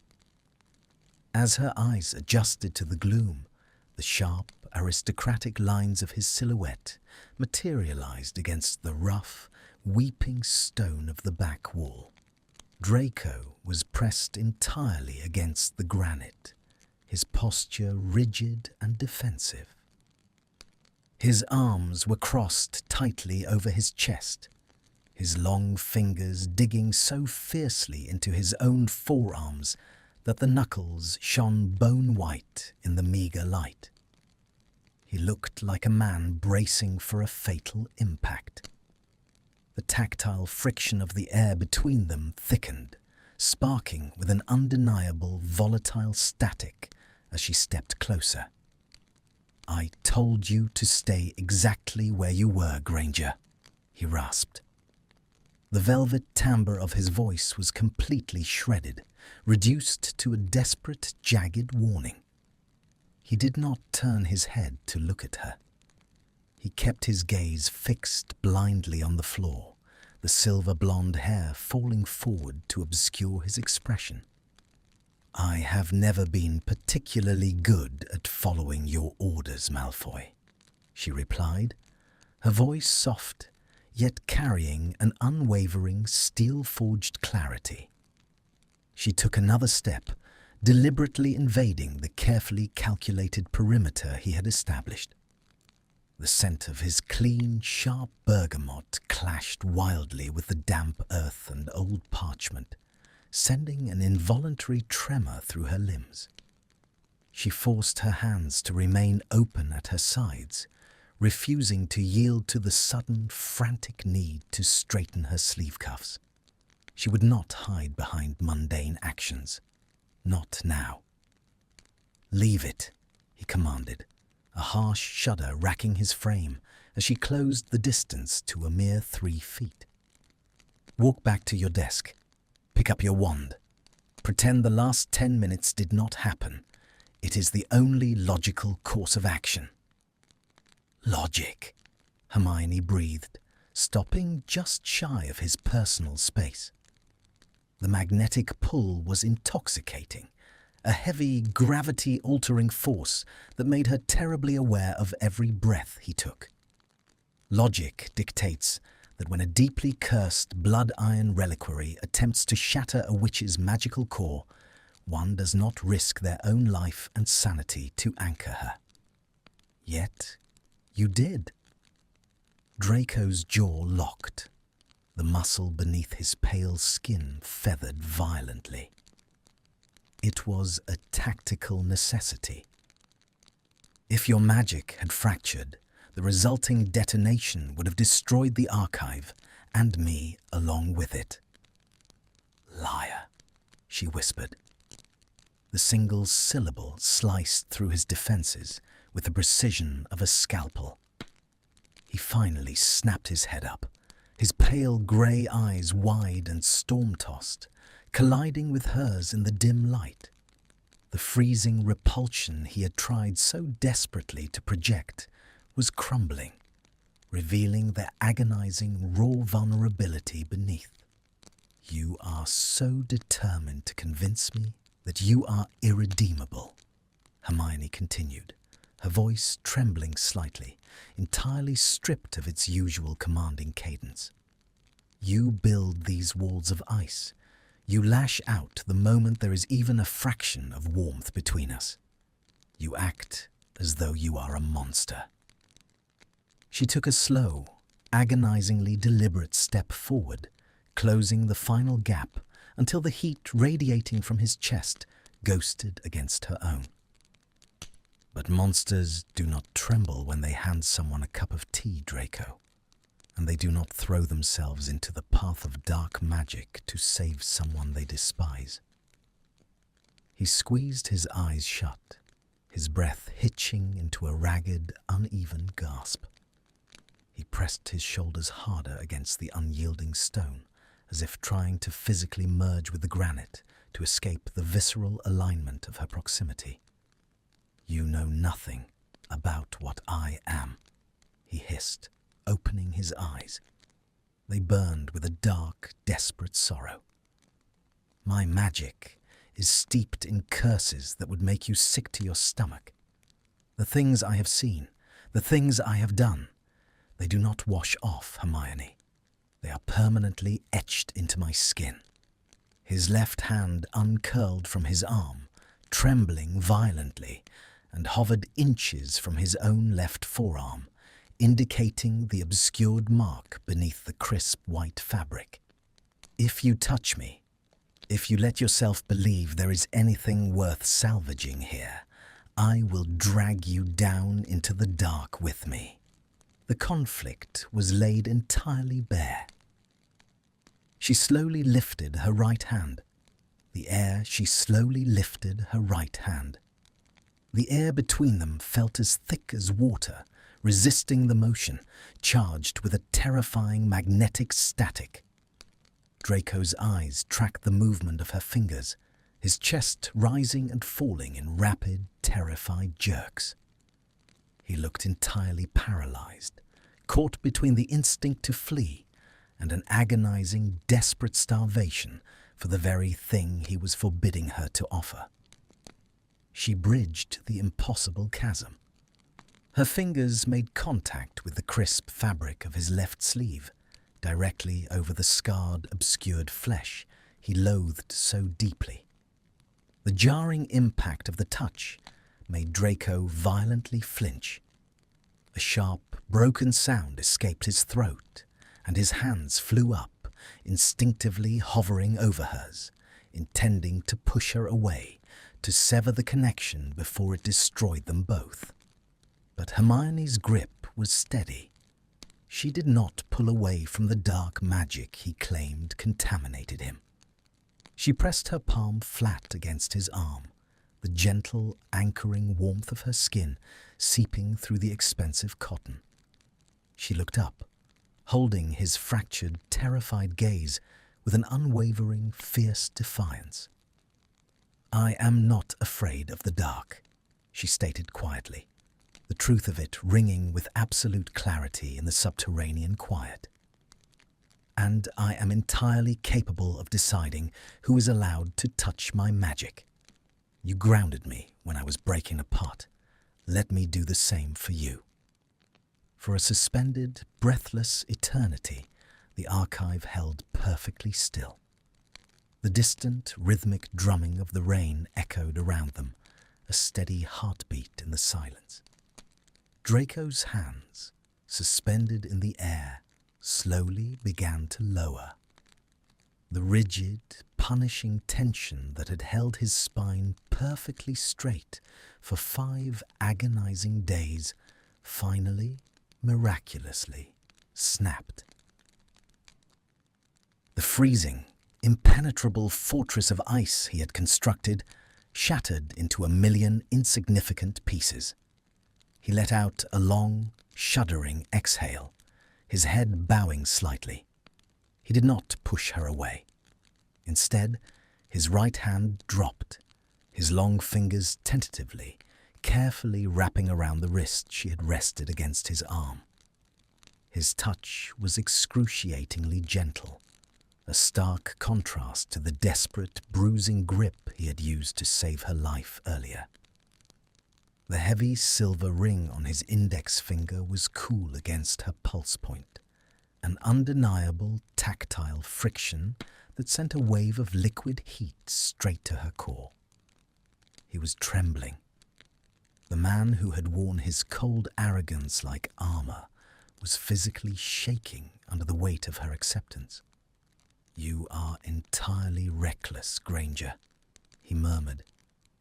As her eyes adjusted to the gloom, the sharp, aristocratic lines of his silhouette materialized against the rough, weeping stone of the back wall. Draco was pressed entirely against the granite, his posture rigid and defensive. His arms were crossed tightly over his chest, his long fingers digging so fiercely into his own forearms that the knuckles shone bone-white in the meager light. He looked like a man bracing for a fatal impact. The tactile friction of the air between them thickened, sparking with an undeniable volatile static as she stepped closer. "I told you to stay exactly where you were, Granger," he rasped. The velvet timbre of his voice was completely shredded, reduced to a desperate, jagged warning. He did not turn his head to look at her. He kept his gaze fixed blindly on the floor, the silver blonde hair falling forward to obscure his expression. "I have never been particularly good at following your orders, Malfoy," she replied, her voice soft, yet carrying an unwavering, steel-forged clarity. She took another step, deliberately invading the carefully calculated perimeter he had established. The scent of his clean, sharp bergamot clashed wildly with the damp earth and old parchment, sending an involuntary tremor through her limbs. She forced her hands to remain open at her sides, refusing to yield to the sudden, frantic need to straighten her sleeve cuffs. She would not hide behind mundane actions. Not now. "Leave it," he commanded, a harsh shudder racking his frame as she closed the distance to a mere 3 feet. "Walk back to your desk. Pick up your wand. Pretend the last 10 minutes did not happen. It is the only logical course of action." "Logic," Hermione breathed, stopping just shy of his personal space. The magnetic pull was intoxicating, a heavy, gravity-altering force that made her terribly aware of every breath he took. Logic dictates that when a deeply cursed blood-iron reliquary attempts to shatter a witch's magical core, one does not risk their own life and sanity to anchor her. Yet, you did. Draco's jaw locked. The muscle beneath his pale skin feathered violently. It was a tactical necessity. If your magic had fractured, the resulting detonation would have destroyed the archive, and me along with it. "Liar," she whispered. The single syllable sliced through his defenses with the precision of a scalpel. He finally snapped his head up, his pale grey eyes wide and storm-tossed, colliding with hers in the dim light. The freezing repulsion he had tried so desperately to project was crumbling, revealing the agonizing raw vulnerability beneath. "You are so determined to convince me that you are irredeemable," Hermione continued, her voice trembling slightly, entirely stripped of its usual commanding cadence. "You build these walls of ice. You lash out the moment there is even a fraction of warmth between us. You act as though you are a monster." She took a slow, agonizingly deliberate step forward, closing the final gap until the heat radiating from his chest ghosted against her own. "But monsters do not tremble when they hand someone a cup of tea, Draco, and they do not throw themselves into the path of dark magic to save someone they despise." He squeezed his eyes shut, his breath hitching into a ragged, uneven gasp. He pressed his shoulders harder against the unyielding stone, as if trying to physically merge with the granite to escape the visceral alignment of her proximity. "You know nothing about what I am," he hissed, opening his eyes. They burned with a dark, desperate sorrow. "My magic is steeped in curses that would make you sick to your stomach. The things I have seen, the things I have done, they do not wash off, Hermione. They are permanently etched into my skin." His left hand uncurled from his arm, trembling violently, and hovered inches from his own left forearm, indicating the obscured mark beneath the crisp white fabric. "If you touch me, if you let yourself believe there is anything worth salvaging here, I will drag you down into the dark with me." The conflict was laid entirely bare. She slowly lifted her right hand. The air between them felt as thick as water, resisting the motion, charged with a terrifying magnetic static. Draco's eyes tracked the movement of her fingers, his chest rising and falling in rapid, terrified jerks. He looked entirely paralyzed, caught between the instinct to flee and an agonizing, desperate starvation for the very thing he was forbidding her to offer. She bridged the impossible chasm. Her fingers made contact with the crisp fabric of his left sleeve, directly over the scarred, obscured flesh he loathed so deeply. The jarring impact of the touch made Draco violently flinch. A sharp, broken sound escaped his throat, and his hands flew up, instinctively hovering over hers, intending to push her away, to sever the connection before it destroyed them both. But Hermione's grip was steady. She did not pull away from the dark magic he claimed contaminated him. She pressed her palm flat against his arm, the gentle, anchoring warmth of her skin seeping through the expensive cotton. She looked up, holding his fractured, terrified gaze with an unwavering, fierce defiance. "I am not afraid of the dark," she stated quietly, the truth of it ringing with absolute clarity in the subterranean quiet. "And I am entirely capable of deciding who is allowed to touch my magic. You grounded me when I was breaking apart. Let me do the same for you." For a suspended, breathless eternity, the archive held perfectly still. The distant, rhythmic drumming of the rain echoed around them, a steady heartbeat in the silence. Draco's hands, suspended in the air, slowly began to lower. The rigid, punishing tension that had held his spine perfectly straight for 5 agonizing days finally, miraculously, snapped. The freezing, impenetrable fortress of ice he had constructed shattered into a million insignificant pieces. He let out a long, shuddering exhale, his head bowing slightly. He did not push her away. Instead, his right hand dropped, his long fingers tentatively, carefully wrapping around the wrist she had rested against his arm. His touch was excruciatingly gentle, a stark contrast to the desperate, bruising grip he had used to save her life earlier. The heavy silver ring on his index finger was cool against her pulse point, an undeniable tactile friction that sent a wave of liquid heat straight to her core. He was trembling. The man who had worn his cold arrogance like armor was physically shaking under the weight of her acceptance. "You are entirely reckless, Granger," he murmured,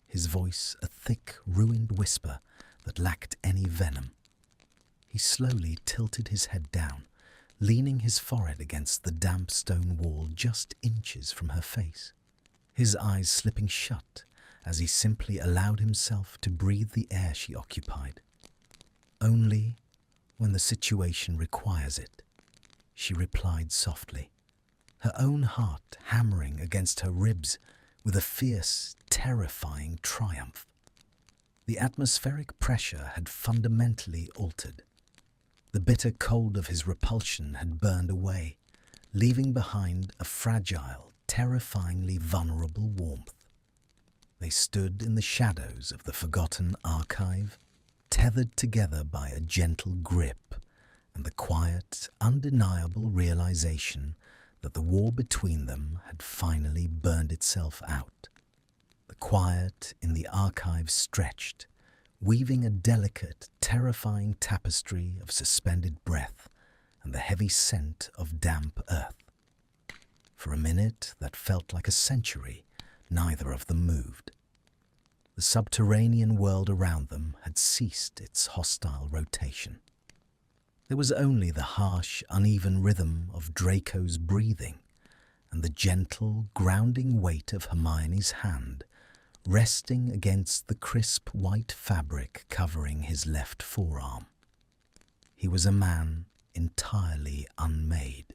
his voice a thick, ruined whisper that lacked any venom. He slowly tilted his head down, leaning his forehead against the damp stone wall just inches from her face, his eyes slipping shut as he simply allowed himself to breathe the air she occupied. "Only when the situation requires it," she replied softly, her own heart hammering against her ribs with a fierce, terrifying triumph. The atmospheric pressure had fundamentally altered. The bitter cold of his repulsion had burned away, leaving behind a fragile, terrifyingly vulnerable warmth. They stood in the shadows of the forgotten archive, tethered together by a gentle grip and the quiet, undeniable realization that the war between them had finally burned itself out. The quiet in the archive stretched, weaving a delicate, terrifying tapestry of suspended breath and the heavy scent of damp earth. For a minute that felt like a century, neither of them moved. The subterranean world around them had ceased its hostile rotation. There was only the harsh, uneven rhythm of Draco's breathing and the gentle, grounding weight of Hermione's hand resting against the crisp white fabric covering his left forearm. He was a man entirely unmade.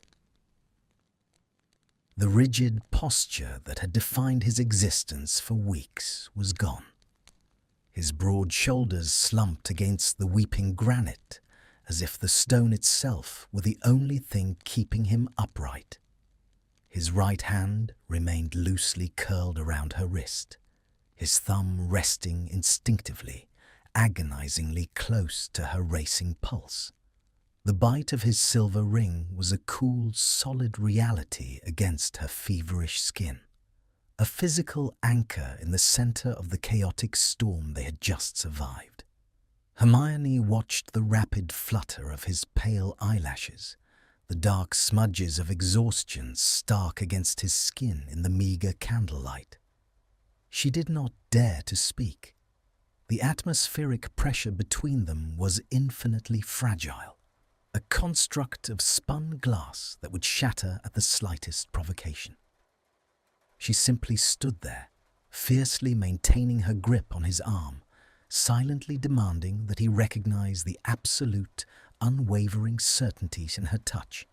The rigid posture that had defined his existence for weeks was gone. His broad shoulders slumped against the weeping granite, as if the stone itself were the only thing keeping him upright. His right hand remained loosely curled around her wrist, his thumb resting instinctively, agonizingly close to her racing pulse. The bite of his silver ring was a cool, solid reality against her feverish skin, a physical anchor in the center of the chaotic storm they had just survived. Hermione watched the rapid flutter of his pale eyelashes, the dark smudges of exhaustion stark against his skin in the meager candlelight. She did not dare to speak. The atmospheric pressure between them was infinitely fragile, a construct of spun glass that would shatter at the slightest provocation. She simply stood there, fiercely maintaining her grip on his arm, silently demanding that he recognize the absolute, unwavering certainties in her touch.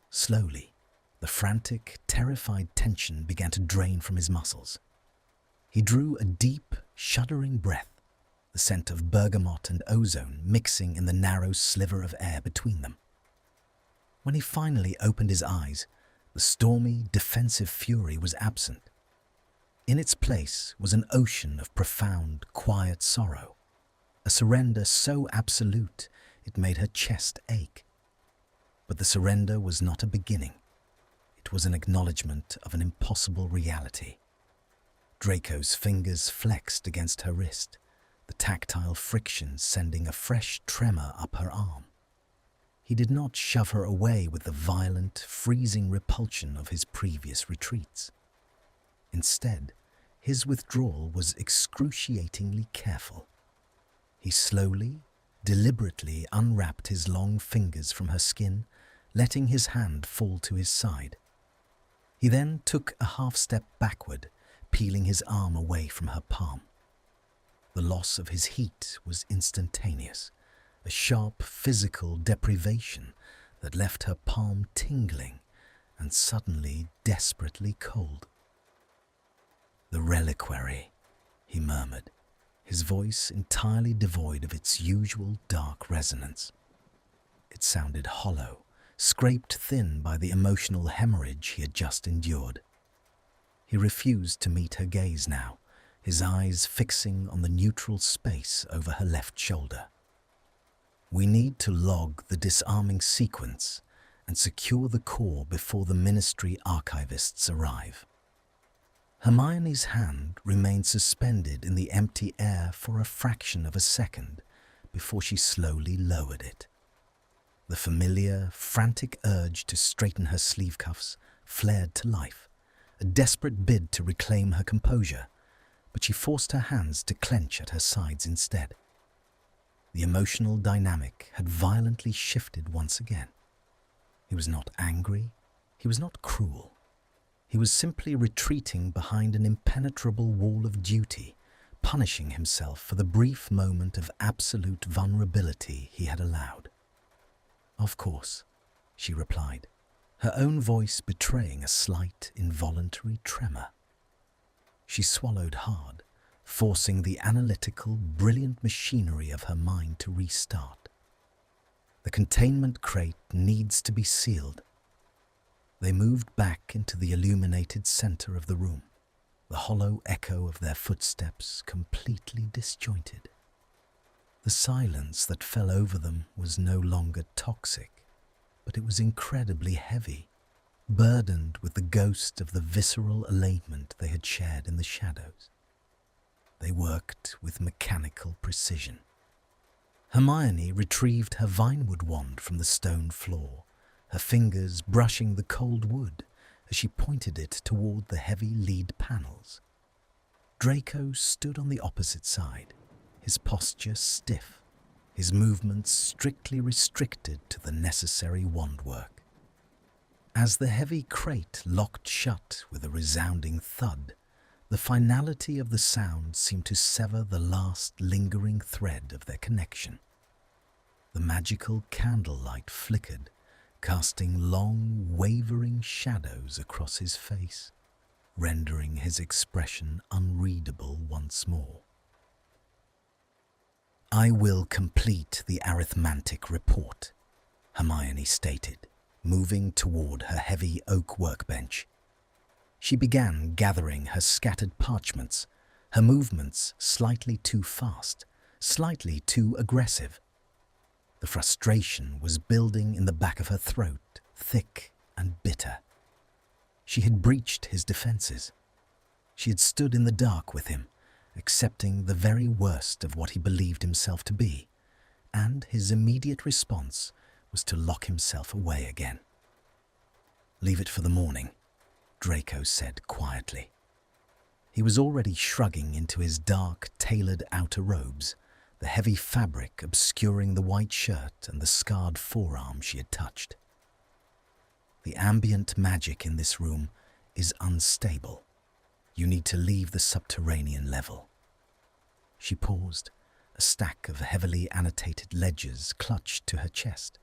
Slowly, the frantic, terrified tension began to drain from his muscles. He drew a deep, shuddering breath, the scent of bergamot and ozone mixing in the narrow sliver of air between them. When he finally opened his eyes, the stormy, defensive fury was absent. In its place was an ocean of profound, quiet sorrow, a surrender so absolute it made her chest ache. But the surrender was not a beginning. It was an acknowledgement of an impossible reality. Draco's fingers flexed against her wrist, the tactile friction sending a fresh tremor up her arm. He did not shove her away with the violent, freezing repulsion of his previous retreats. Instead, his withdrawal was excruciatingly careful. He slowly, deliberately unwrapped his long fingers from her skin, letting his hand fall to his side. He then took a half-step backward, peeling his arm away from her palm. The loss of his heat was instantaneous, a sharp physical deprivation that left her palm tingling and suddenly desperately cold. "The reliquary," he murmured, his voice entirely devoid of its usual dark resonance. It sounded hollow, scraped thin by the emotional hemorrhage he had just endured. He refused to meet her gaze now, his eyes fixing on the neutral space over her left shoulder. "We need to log the disarming sequence and secure the core before the Ministry archivists arrive." Hermione's hand remained suspended in the empty air for a fraction of a second before she slowly lowered it. The familiar, frantic urge to straighten her sleeve cuffs flared to life, a desperate bid to reclaim her composure, but she forced her hands to clench at her sides instead. The emotional dynamic had violently shifted once again. He was not angry, he was not cruel. He was simply retreating behind an impenetrable wall of duty, punishing himself for the brief moment of absolute vulnerability he had allowed. "Of course," she replied, her own voice betraying a slight, involuntary tremor. She swallowed hard, forcing the analytical, brilliant machinery of her mind to restart. "The containment crate needs to be sealed." They moved back into the illuminated center of the room, the hollow echo of their footsteps completely disjointed. The silence that fell over them was no longer toxic, but it was incredibly heavy, burdened with the ghost of the visceral elatement they had shared in the shadows. They worked with mechanical precision. Hermione retrieved her vinewood wand from the stone floor, her fingers brushing the cold wood as she pointed it toward the heavy lead panels. Draco stood on the opposite side, his posture stiff, his movements strictly restricted to the necessary wand work. As the heavy crate locked shut with a resounding thud, the finality of the sound seemed to sever the last lingering thread of their connection. The magical candlelight flickered, casting long, wavering shadows across his face, rendering his expression unreadable once more. "I will complete the arithmetic report," Hermione stated, moving toward her heavy oak workbench. She began gathering her scattered parchments, her movements slightly too fast, slightly too aggressive. The frustration was building in the back of her throat, thick and bitter. She had breached his defenses. She had stood in the dark with him, accepting the very worst of what he believed himself to be, and his immediate response was to lock himself away again. "Leave it for the morning," Draco said quietly. He was already shrugging into his dark, tailored outer robes, the heavy fabric obscuring the white shirt and the scarred forearm she had touched. "The ambient magic in this room is unstable. You need to leave the subterranean level." She paused, a stack of heavily annotated ledgers clutched to her chest.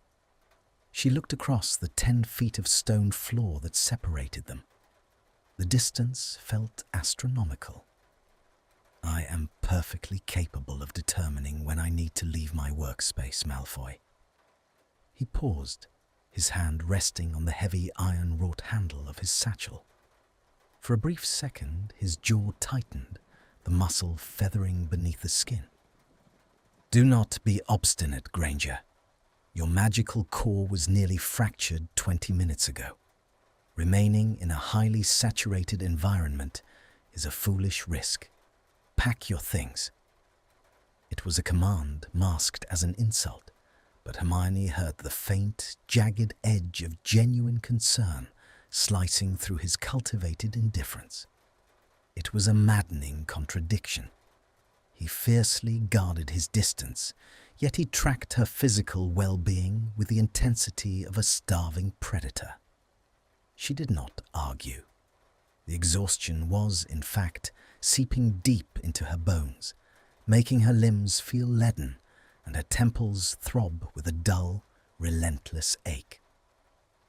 She looked across the 10 feet of stone floor that separated them. The distance felt astronomical. "I am perfectly capable of determining when I need to leave my workspace, Malfoy." He paused, his hand resting on the heavy iron-wrought handle of his satchel. For a brief second, his jaw tightened, the muscle feathering beneath the skin. "Do not be obstinate, Granger. Your magical core was nearly fractured 20 minutes ago. Remaining in a highly saturated environment is a foolish risk. Pack your things." It was a command masked as an insult, but Hermione heard the faint, jagged edge of genuine concern slicing through his cultivated indifference. It was a maddening contradiction. He fiercely guarded his distance, yet he tracked her physical well-being with the intensity of a starving predator. She did not argue. The exhaustion was, in fact, seeping deep into her bones, making her limbs feel leaden and her temples throb with a dull, relentless ache.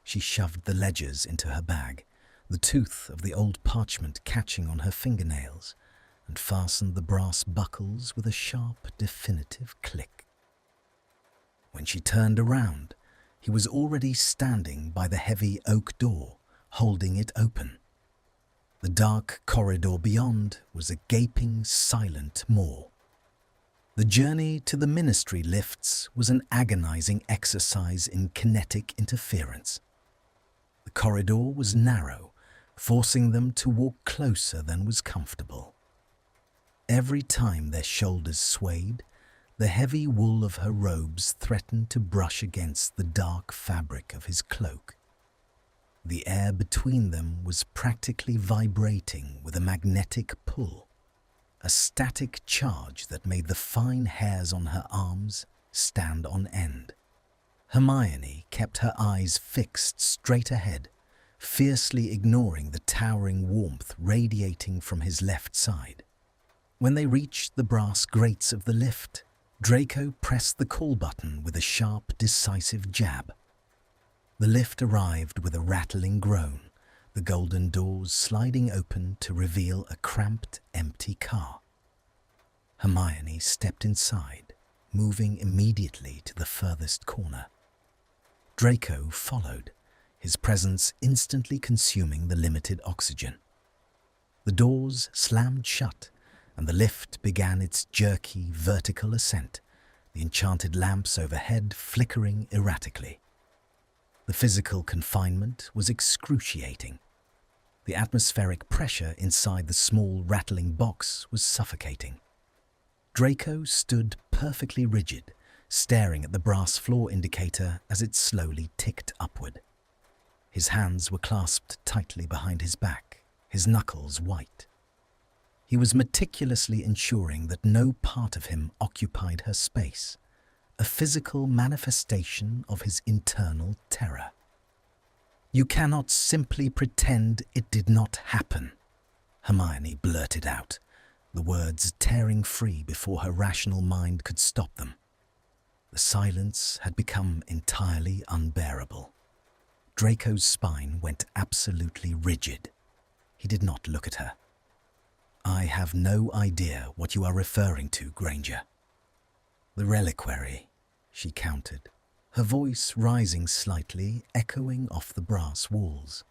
She shoved the ledgers into her bag, the tooth of the old parchment catching on her fingernails, and fastened the brass buckles with a sharp, definitive click. When she turned around, he was already standing by the heavy oak door, holding it open. The dark corridor beyond was a gaping, silent maw. The journey to the ministry lifts was an agonizing exercise in kinetic interference. The corridor was narrow, forcing them to walk closer than was comfortable. Every time their shoulders swayed, the heavy wool of her robes threatened to brush against the dark fabric of his cloak. The air between them was practically vibrating with a magnetic pull, a static charge that made the fine hairs on her arms stand on end. Hermione kept her eyes fixed straight ahead, fiercely ignoring the towering warmth radiating from his left side. When they reached the brass grates of the lift, Draco pressed the call button with a sharp, decisive jab. The lift arrived with a rattling groan, the golden doors sliding open to reveal a cramped, empty car. Hermione stepped inside, moving immediately to the furthest corner. Draco followed, his presence instantly consuming the limited oxygen. The doors slammed shut, and the lift began its jerky, vertical ascent, the enchanted lamps overhead flickering erratically. The physical confinement was excruciating. The atmospheric pressure inside the small, rattling box was suffocating. Draco stood perfectly rigid, staring at the brass floor indicator as it slowly ticked upward. His hands were clasped tightly behind his back, his knuckles white. He was meticulously ensuring that no part of him occupied her space, a physical manifestation of his internal terror. "You cannot simply pretend it did not happen," Hermione blurted out, the words tearing free before her rational mind could stop them. The silence had become entirely unbearable. Draco's spine went absolutely rigid. He did not look at her. "I have no idea what you are referring to, Granger." "The reliquary," she countered, her voice rising slightly, echoing off the brass walls.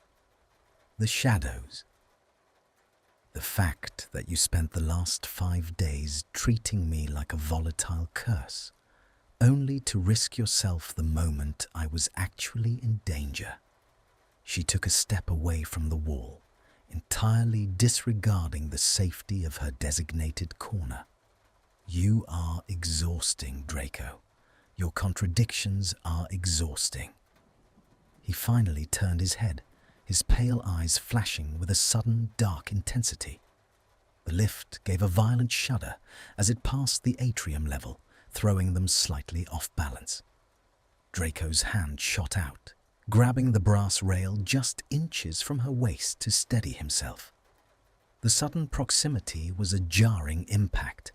"The shadows. The fact that you spent the last 5 days treating me like a volatile curse, only to risk yourself the moment I was actually in danger." She took a step away from the wall, entirely disregarding the safety of her designated corner. "You are exhausting, Draco. Your contradictions are exhausting." He finally turned his head, his pale eyes flashing with a sudden dark intensity. The lift gave a violent shudder as it passed the atrium level, throwing them slightly off balance. Draco's hand shot out, grabbing the brass rail just inches from her waist to steady himself. The sudden proximity was a jarring impact,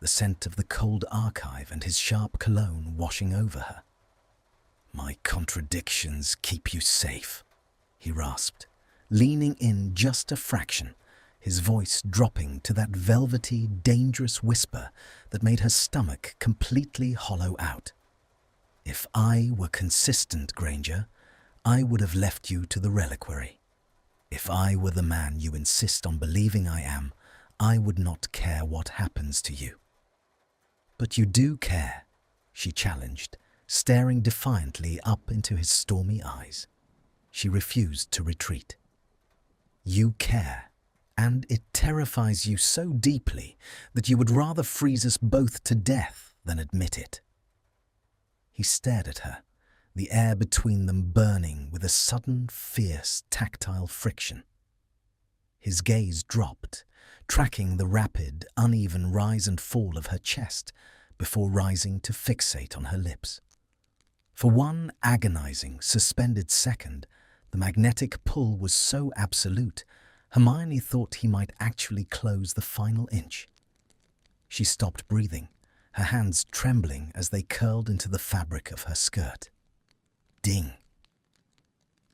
the scent of the cold archive and his sharp cologne washing over her. "My contradictions keep you safe," he rasped, leaning in just a fraction, his voice dropping to that velvety, dangerous whisper that made her stomach completely hollow out. "If I were consistent, Granger, I would have left you to the reliquary. If I were the man you insist on believing I am, I would not care what happens to you." "But you do care," she challenged, staring defiantly up into his stormy eyes. She refused to retreat. "You care, and it terrifies you so deeply that you would rather freeze us both to death than admit it." He stared at her, the air between them burning with a sudden, fierce, tactile friction. His gaze dropped, tracking the rapid, uneven rise and fall of her chest before rising to fixate on her lips. For one agonizing, suspended second, The magnetic pull was so absolute, Hermione thought he might actually close the final inch. She stopped breathing, her hands trembling as they curled into the fabric of her skirt. Ding!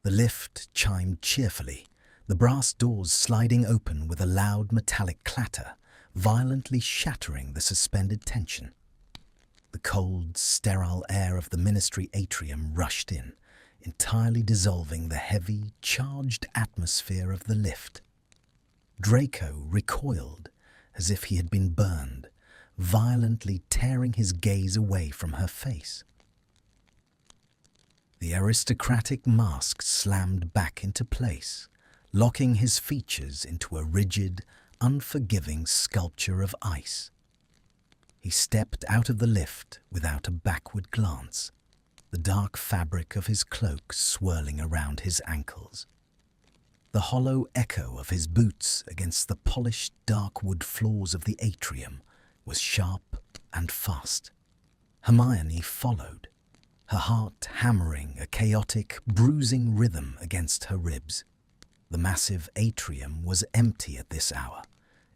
The lift chimed cheerfully, the brass doors sliding open with a loud metallic clatter, violently shattering the suspended tension. The cold, sterile air of the ministry atrium rushed in, entirely dissolving the heavy, charged atmosphere of the lift. Draco recoiled as if he had been burned, violently tearing his gaze away from her face. The aristocratic mask slammed back into place, locking his features into a rigid, unforgiving sculpture of ice. He stepped out of the lift without a backward glance, the dark fabric of his cloak swirling around his ankles. The hollow echo of his boots against the polished dark wood floors of the atrium was sharp and fast. Hermione followed, her heart hammering a chaotic, bruising rhythm against her ribs. The massive atrium was empty at this hour,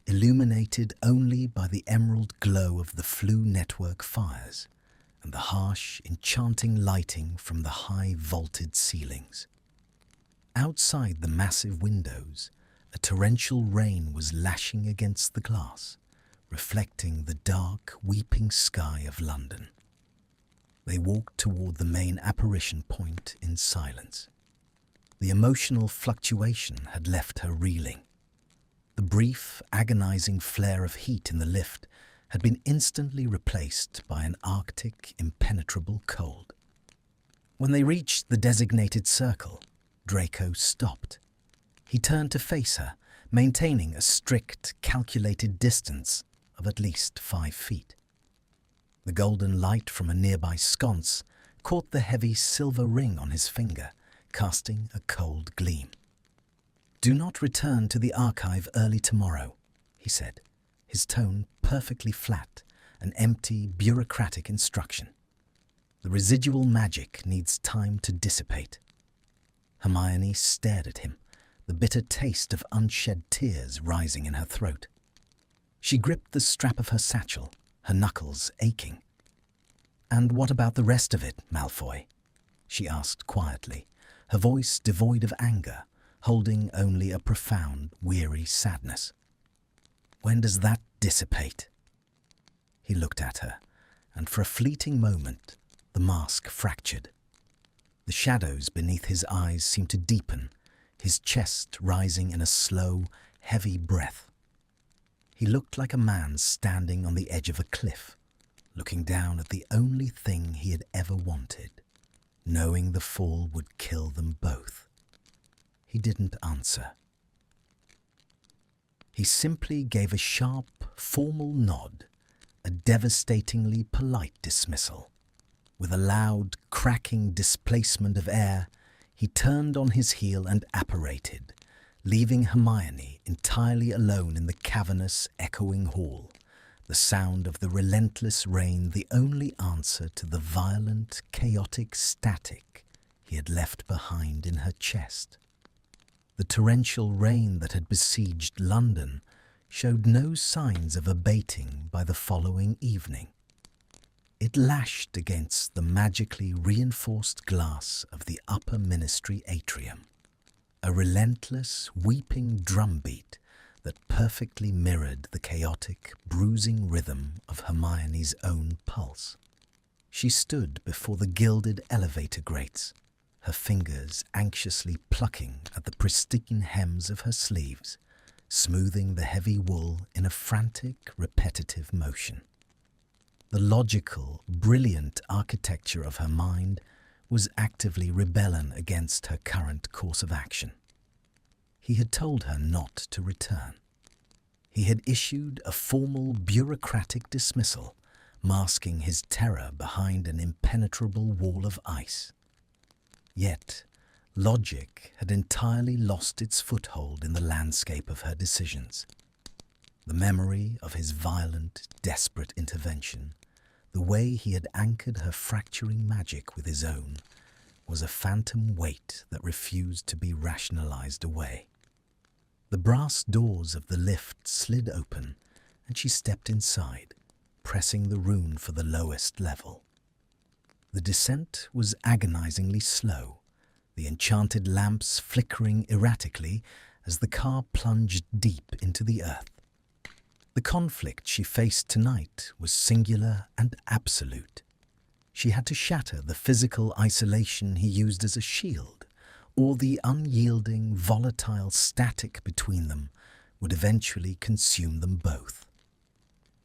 illuminated only by the emerald glow of the Floo network fires and the harsh, enchanting lighting from the high vaulted ceilings. Outside the massive windows, a torrential rain was lashing against the glass, reflecting the dark, weeping sky of London. They walked toward the main apparition point in silence. The emotional fluctuation had left her reeling. The brief, agonizing flare of heat in the lift had been instantly replaced by an arctic, impenetrable cold. When they reached the designated circle, Draco stopped. He turned to face her, maintaining a strict, calculated distance of at least 5 feet. The golden light from a nearby sconce caught the heavy silver ring on his finger, casting a cold gleam. "Do not return to the archive early tomorrow," he said, his tone perfectly flat, an empty, bureaucratic instruction. "The residual magic needs time to dissipate." Hermione stared at him, the bitter taste of unshed tears rising in her throat. She gripped the strap of her satchel, her knuckles aching. "And what about the rest of it, Malfoy?" she asked quietly, her voice devoid of anger, holding only a profound, weary sadness. "When does that dissipate?" He looked at her, and for a fleeting moment, the mask fractured. The shadows beneath his eyes seemed to deepen, his chest rising in a slow, heavy breath. He looked like a man standing on the edge of a cliff, looking down at the only thing he had ever wanted, knowing the fall would kill them both. He didn't answer. He simply gave a sharp, formal nod, a devastatingly polite dismissal. With a loud, cracking displacement of air, he turned on his heel and apparated, leaving Hermione entirely alone in the cavernous, echoing hall, the sound of the relentless rain the only answer to the violent, chaotic static he had left behind in her chest. The torrential rain that had besieged London showed no signs of abating by the following evening. It lashed against the magically reinforced glass of the upper ministry atrium, a relentless, weeping drumbeat that perfectly mirrored the chaotic, bruising rhythm of Hermione's own pulse. She stood before the gilded elevator grates, her fingers anxiously plucking at the pristine hems of her sleeves, smoothing the heavy wool in a frantic, repetitive motion. The logical, brilliant architecture of her mind was actively rebelling against her current course of action. He had told her not to return. He had issued a formal bureaucratic dismissal, masking his terror behind an impenetrable wall of ice. Yet, logic had entirely lost its foothold in the landscape of her decisions. The memory of his violent, desperate intervention, the way he had anchored her fracturing magic with his own, was a phantom weight that refused to be rationalized away. The brass doors of the lift slid open, and she stepped inside, pressing the rune for the lowest level. The descent was agonizingly slow, the enchanted lamps flickering erratically as the car plunged deep into the earth. The conflict she faced tonight was singular and absolute. She had to shatter the physical isolation he used as a shield, or the unyielding, volatile static between them would eventually consume them both.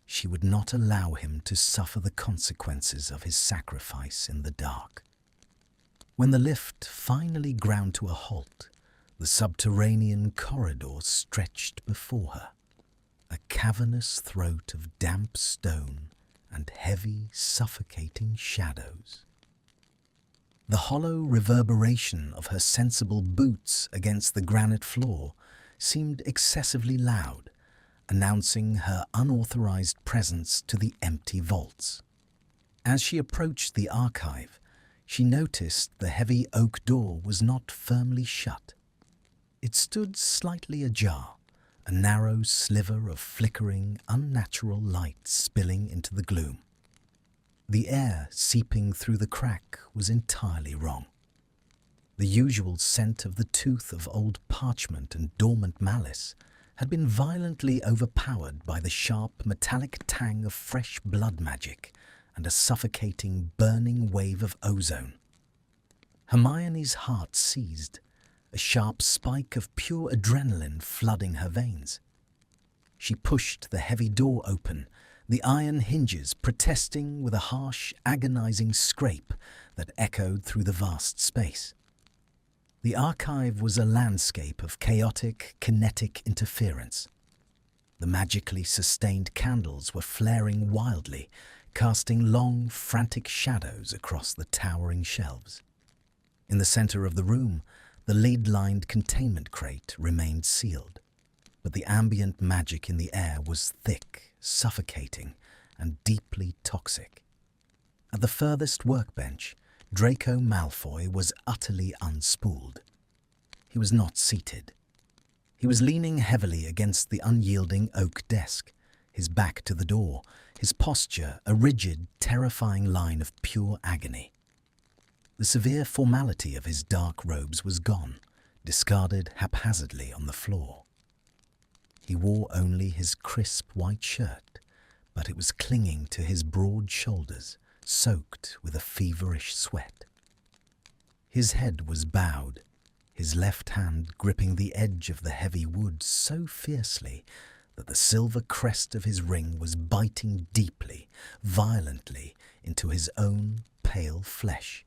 She would not allow him to suffer the consequences of his sacrifice in the dark. When the lift finally ground to a halt, the subterranean corridor stretched before her, a cavernous throat of damp stone and heavy, suffocating shadows. The hollow reverberation of her sensible boots against the granite floor seemed excessively loud, announcing her unauthorized presence to the empty vaults. As she approached the archive, she noticed the heavy oak door was not firmly shut. It stood slightly ajar, a narrow sliver of flickering, unnatural light spilling into the gloom. The air seeping through the crack was entirely wrong. The usual scent of the tooth of old parchment and dormant malice had been violently overpowered by the sharp, metallic tang of fresh blood magic and a suffocating, burning wave of ozone. Hermione's heart seized, a sharp spike of pure adrenaline flooding her veins. She pushed the heavy door open, the iron hinges protesting with a harsh, agonizing scrape that echoed through the vast space. The archive was a landscape of chaotic, kinetic interference. The magically sustained candles were flaring wildly, casting long, frantic shadows across the towering shelves. In the center of the room, the lead-lined containment crate remained sealed, but the ambient magic in the air was thick, suffocating, and deeply toxic. At the furthest workbench, Draco Malfoy was utterly unspooled. He was not seated. He was leaning heavily against the unyielding oak desk, his back to the door, his posture a rigid, terrifying line of pure agony. The severe formality of his dark robes was gone, discarded haphazardly on the floor. He wore only his crisp white shirt, but it was clinging to his broad shoulders, soaked with a feverish sweat. His head was bowed, his left hand gripping the edge of the heavy wood so fiercely that the silver crest of his ring was biting deeply, violently into his own pale flesh.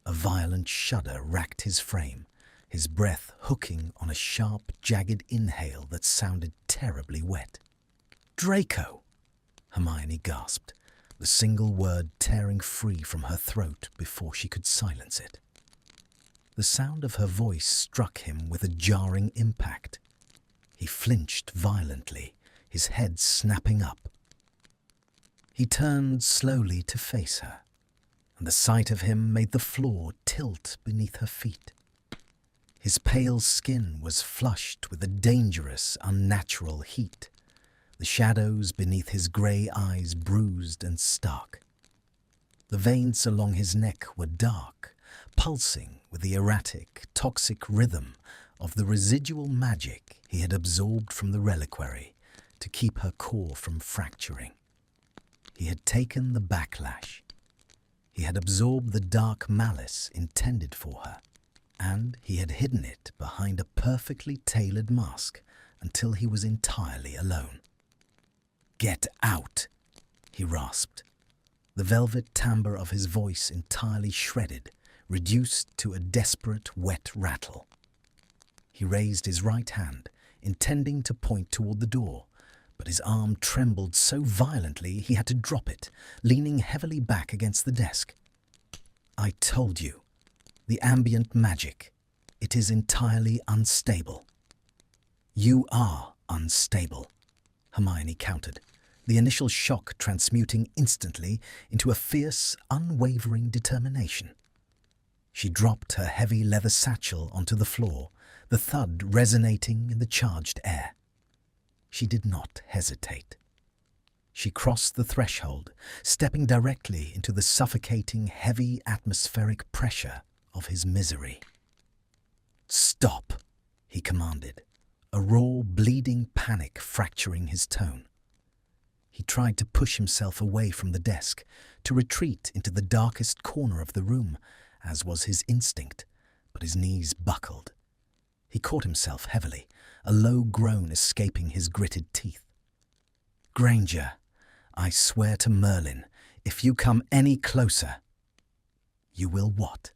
A violent shudder racked his frame, his breath hooking on a sharp, jagged inhale that sounded terribly wet. "Draco!" Hermione gasped, the single word tearing free from her throat before she could silence it. The sound of her voice struck him with a jarring impact. He flinched violently, his head snapping up. He turned slowly to face her, and the sight of him made the floor tilt beneath her feet. His pale skin was flushed with a dangerous, unnatural heat, the shadows beneath his grey eyes bruised and stark. The veins along his neck were dark, pulsing with the erratic, toxic rhythm of the residual magic he had absorbed from the reliquary to keep her core from fracturing. He had taken the backlash. He had absorbed the dark malice intended for her, and he had hidden it behind a perfectly tailored mask until he was entirely alone. "Get out!" he rasped, the velvet timbre of his voice entirely shredded, reduced to a desperate, wet rattle. He raised his right hand, intending to point toward the door, but his arm trembled so violently he had to drop it, leaning heavily back against the desk. "I told you. The ambient magic. It is entirely unstable." "You are unstable," Hermione countered, the initial shock transmuting instantly into a fierce, unwavering determination. She dropped her heavy leather satchel onto the floor, the thud resonating in the charged air. She did not hesitate. She crossed the threshold, stepping directly into the suffocating, heavy atmospheric pressure of his misery. "Stop," he commanded, a raw, bleeding panic fracturing his tone. He tried to push himself away from the desk, to retreat into the darkest corner of the room, as was his instinct, but his knees buckled. He caught himself heavily, a low groan escaping his gritted teeth. "Granger, I swear to Merlin, if you come any closer—" "You will what?"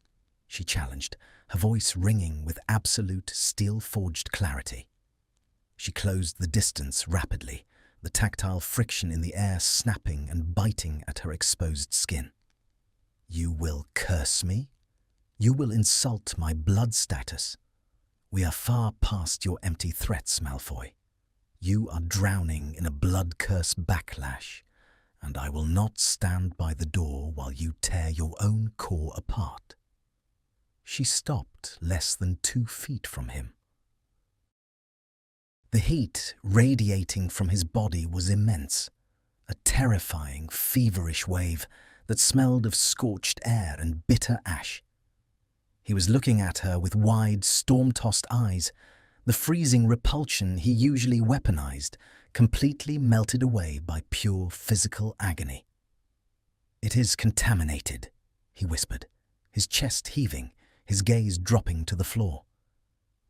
she challenged, her voice ringing with absolute steel-forged clarity. She closed the distance rapidly, the tactile friction in the air snapping and biting at her exposed skin. "You will curse me? You will insult my blood status? We are far past your empty threats, Malfoy. You are drowning in a blood curse backlash, and I will not stand by the door while you tear your own core apart." She stopped less than 2 feet from him. The heat radiating from his body was immense, a terrifying, feverish wave that smelled of scorched air and bitter ash. He was looking at her with wide, storm-tossed eyes, the freezing repulsion he usually weaponized, completely melted away by pure physical agony. "It is contaminated," he whispered, his chest heaving, his gaze dropping to the floor.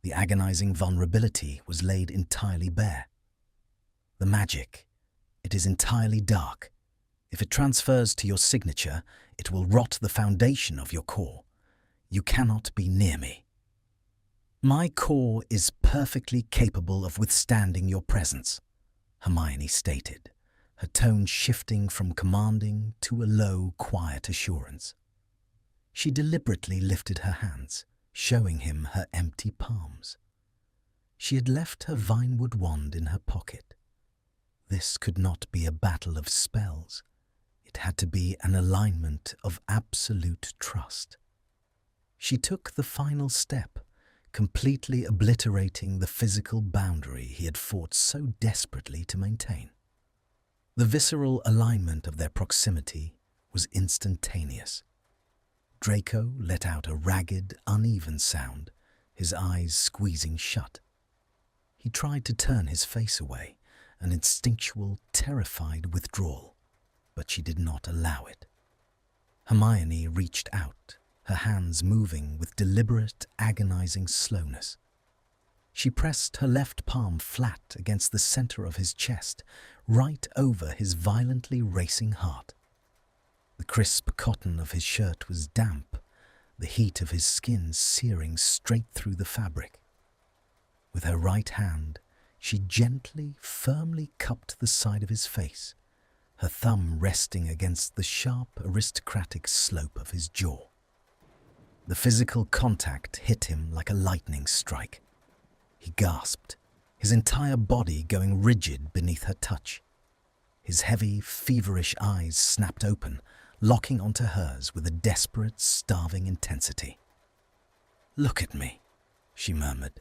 The agonizing vulnerability was laid entirely bare. "The magic, it is entirely dark. If it transfers to your signature, it will rot the foundation of your core. You cannot be near me." "My core is perfectly capable of withstanding your presence," Hermione stated, her tone shifting from commanding to a low, quiet assurance. She deliberately lifted her hands, showing him her empty palms. She had left her vinewood wand in her pocket. This could not be a battle of spells. It had to be an alignment of absolute trust. She took the final step, completely obliterating the physical boundary he had fought so desperately to maintain. The visceral alignment of their proximity was instantaneous. Draco let out a ragged, uneven sound, his eyes squeezing shut. He tried to turn his face away, an instinctual, terrified withdrawal, but she did not allow it. Hermione reached out, her hands moving with deliberate, agonizing slowness. She pressed her left palm flat against the center of his chest, right over his violently racing heart. The crisp cotton of his shirt was damp, the heat of his skin searing straight through the fabric. With her right hand, she gently, firmly cupped the side of his face, her thumb resting against the sharp, aristocratic slope of his jaw. The physical contact hit him like a lightning strike. He gasped, his entire body going rigid beneath her touch. His heavy, feverish eyes snapped open, locking onto hers with a desperate, starving intensity. "Look at me," she murmured,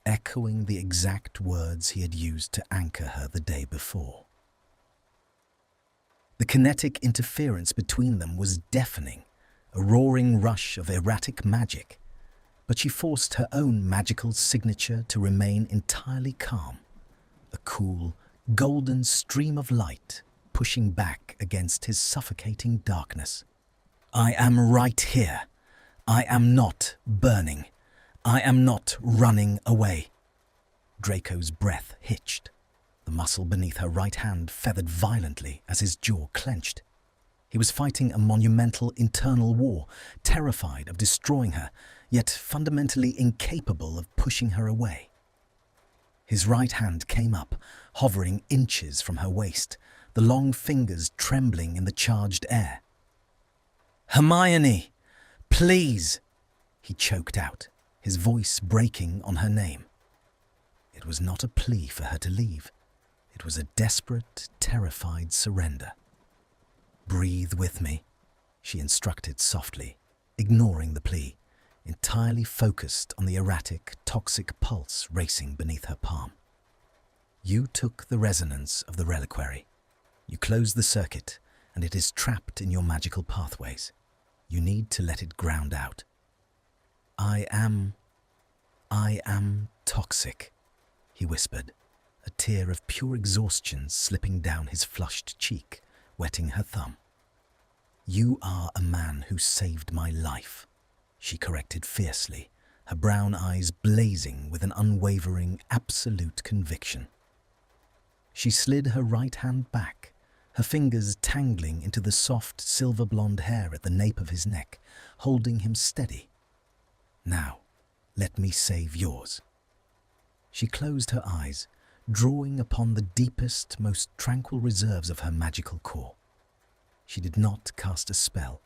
echoing the exact words he had used to anchor her the day before. The kinetic interference between them was deafening, a roaring rush of erratic magic, but she forced her own magical signature to remain entirely calm, a cool, golden stream of light pushing back against his suffocating darkness. "I am right here. I am not burning. I am not running away." Draco's breath hitched. The muscle beneath her right hand feathered violently as his jaw clenched. He was fighting a monumental internal war, terrified of destroying her, yet fundamentally incapable of pushing her away. His right hand came up, hovering inches from her waist, the long fingers trembling in the charged air. "Hermione, please," he choked out, his voice breaking on her name. It was not a plea for her to leave. It was a desperate, terrified surrender. "Breathe with me," she instructed softly, ignoring the plea, entirely focused on the erratic, toxic pulse racing beneath her palm. You took the resonance of the reliquary. You closed the circuit, and it is trapped in your magical pathways. You need to let it ground out. I am toxic, he whispered, a tear of pure exhaustion slipping down his flushed cheek, wetting her thumb. You are a man who saved my life, she corrected fiercely, her brown eyes blazing with an unwavering, absolute conviction. She slid her right hand back, her fingers tangling into the soft silver-blonde hair at the nape of his neck, holding him steady. Now, let me save yours. She closed her eyes, drawing upon the deepest, most tranquil reserves of her magical core. She did not cast a spell.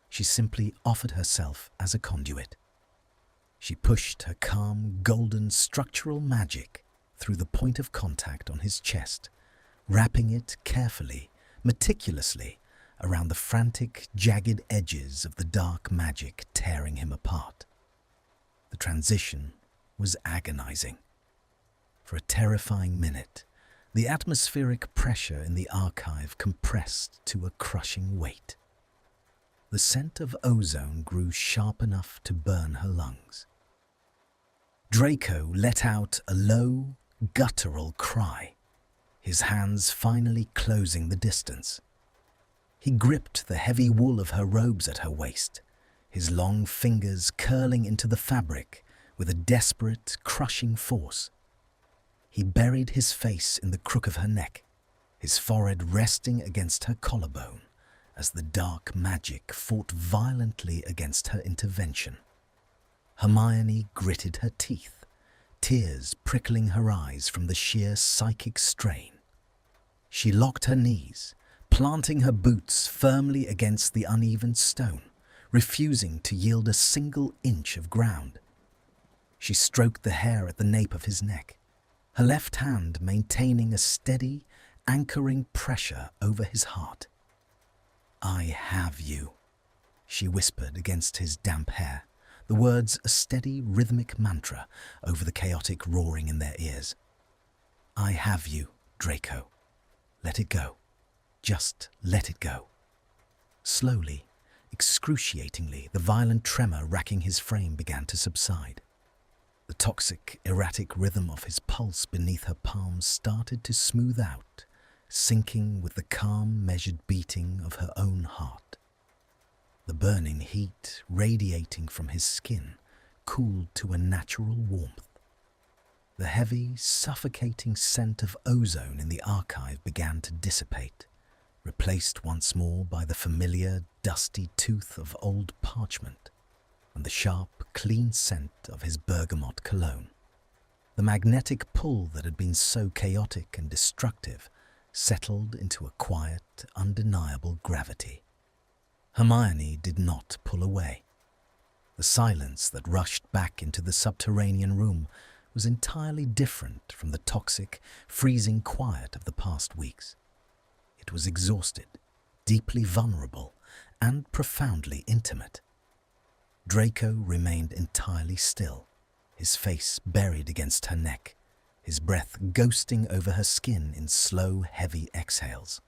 She simply offered herself as a conduit. She pushed her calm, golden structural magic through the point of contact on his chest, wrapping it carefully, meticulously, around the frantic, jagged edges of the dark magic tearing him apart. The transition was agonizing. For a terrifying minute, the atmospheric pressure in the archive compressed to a crushing weight. The scent of ozone grew sharp enough to burn her lungs. Draco let out a low, guttural cry, his hands finally closing the distance. He gripped the heavy wool of her robes at her waist, his long fingers curling into the fabric with a desperate, crushing force. He buried his face in the crook of her neck, his forehead resting against her collarbone as the dark magic fought violently against her intervention. Hermione gritted her teeth, tears prickling her eyes from the sheer psychic strain. She locked her knees, planting her boots firmly against the uneven stone, refusing to yield a single inch of ground. She stroked the hair at the nape of his neck, her left hand maintaining a steady, anchoring pressure over his heart. I have you, she whispered against his damp hair, the words a steady, rhythmic mantra over the chaotic roaring in their ears. I have you, Draco. Let it go. Just let it go. Slowly, excruciatingly, the violent tremor racking his frame began to subside. The toxic, erratic rhythm of his pulse beneath her palms started to smooth out, syncing with the calm, measured beating of her own heart. The burning heat radiating from his skin cooled to a natural warmth. The heavy, suffocating scent of ozone in the archive began to dissipate, replaced once more by the familiar, dusty tooth of old parchment and the sharp, clean scent of his bergamot cologne. The magnetic pull that had been so chaotic and destructive settled into a quiet, undeniable gravity. Hermione did not pull away. The silence that rushed back into the subterranean room was entirely different from the toxic, freezing quiet of the past weeks. It was exhausted, deeply vulnerable, and profoundly intimate. Draco remained entirely still, his face buried against her neck, his breath ghosting over her skin in slow, heavy exhales.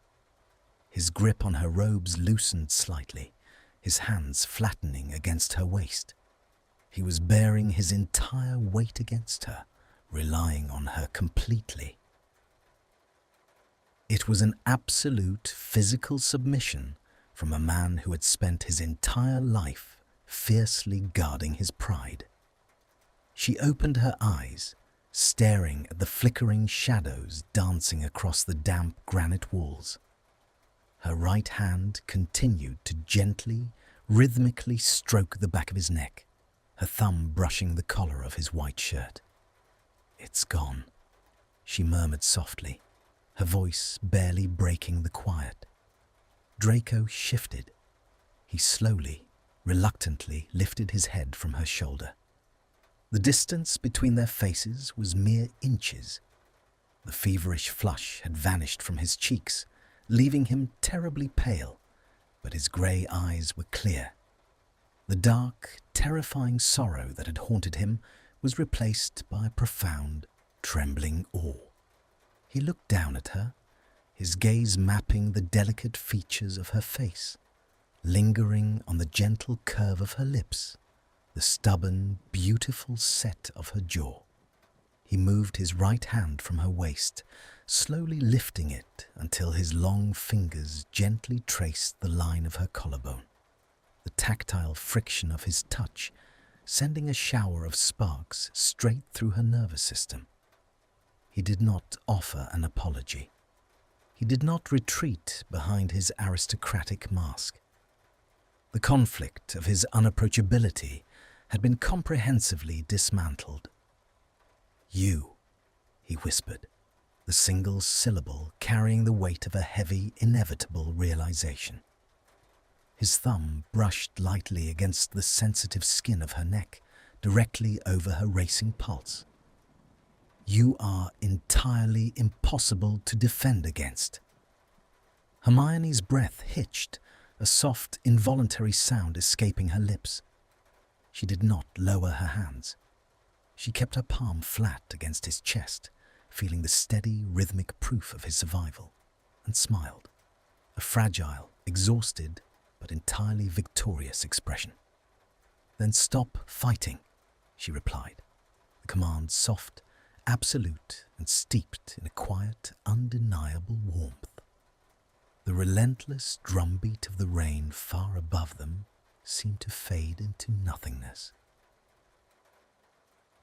His grip on her robes loosened slightly, his hands flattening against her waist. He was bearing his entire weight against her, relying on her completely. It was an absolute physical submission from a man who had spent his entire life fiercely guarding his pride. She opened her eyes, staring at the flickering shadows dancing across the damp granite walls. Her right hand continued to gently, rhythmically stroke the back of his neck, her thumb brushing the collar of his white shirt. "It's gone," she murmured softly, her voice barely breaking the quiet. Draco shifted. He slowly, reluctantly lifted his head from her shoulder. The distance between their faces was mere inches. The feverish flush had vanished from his cheeks, leaving him terribly pale, but his grey eyes were clear. The dark, terrifying sorrow that had haunted him was replaced by a profound, trembling awe. He looked down at her, his gaze mapping the delicate features of her face, lingering on the gentle curve of her lips, the stubborn, beautiful set of her jaw. He moved his right hand from her waist, slowly lifting it until his long fingers gently traced the line of her collarbone. The tactile friction of his touch sending a shower of sparks straight through her nervous system. He did not offer an apology. He did not retreat behind his aristocratic mask. The conflict of his unapproachability had been comprehensively dismantled. "You," he whispered, the single syllable carrying the weight of a heavy, inevitable realization. His thumb brushed lightly against the sensitive skin of her neck, directly over her racing pulse. "You are entirely impossible to defend against." Hermione's breath hitched, a soft, involuntary sound escaping her lips. She did not lower her hands. She kept her palm flat against his chest, feeling the steady, rhythmic proof of his survival, and smiled, a fragile, exhausted, but entirely victorious expression. "Then stop fighting," she replied, the command soft, absolute, and steeped in a quiet, undeniable warmth. The relentless drumbeat of the rain far above them seemed to fade into nothingness.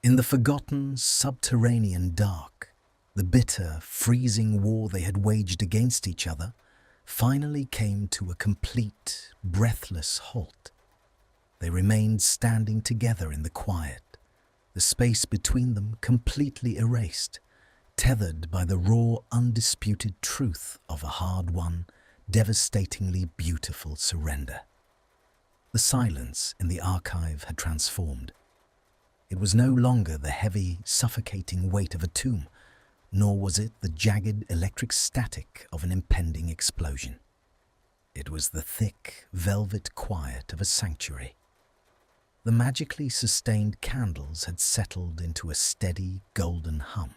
In the forgotten, subterranean dark, the bitter, freezing war they had waged against each other finally came to a complete, breathless halt. They remained standing together in the quiet, the space between them completely erased, tethered by the raw, undisputed truth of a hard-won, devastatingly beautiful surrender. The silence in the archive had transformed. It was no longer the heavy, suffocating weight of a tomb, nor was it the jagged electric static of an impending explosion. It was the thick, velvet quiet of a sanctuary. The magically sustained candles had settled into a steady, golden hum,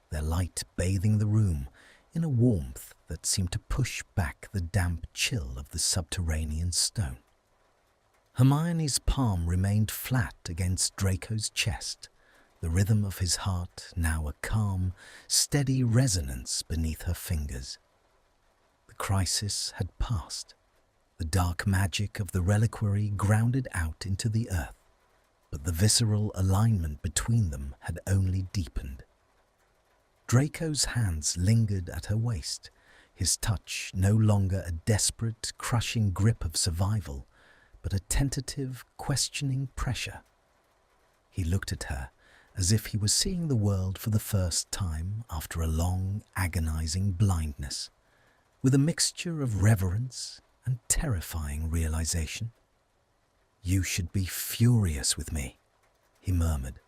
their light bathing the room in a warmth that seemed to push back the damp chill of the subterranean stone. Hermione's palm remained flat against Draco's chest, the rhythm of his heart now a calm, steady resonance beneath her fingers. The crisis had passed, the dark magic of the reliquary grounded out into the earth, but the visceral alignment between them had only deepened. Draco's hands lingered at her waist, his touch no longer a desperate, crushing grip of survival, but a tentative, questioning pressure. He looked at her as if he was seeing the world for the first time after a long, agonizing blindness, with a mixture of reverence and terrifying realization. "You should be furious with me," he murmured,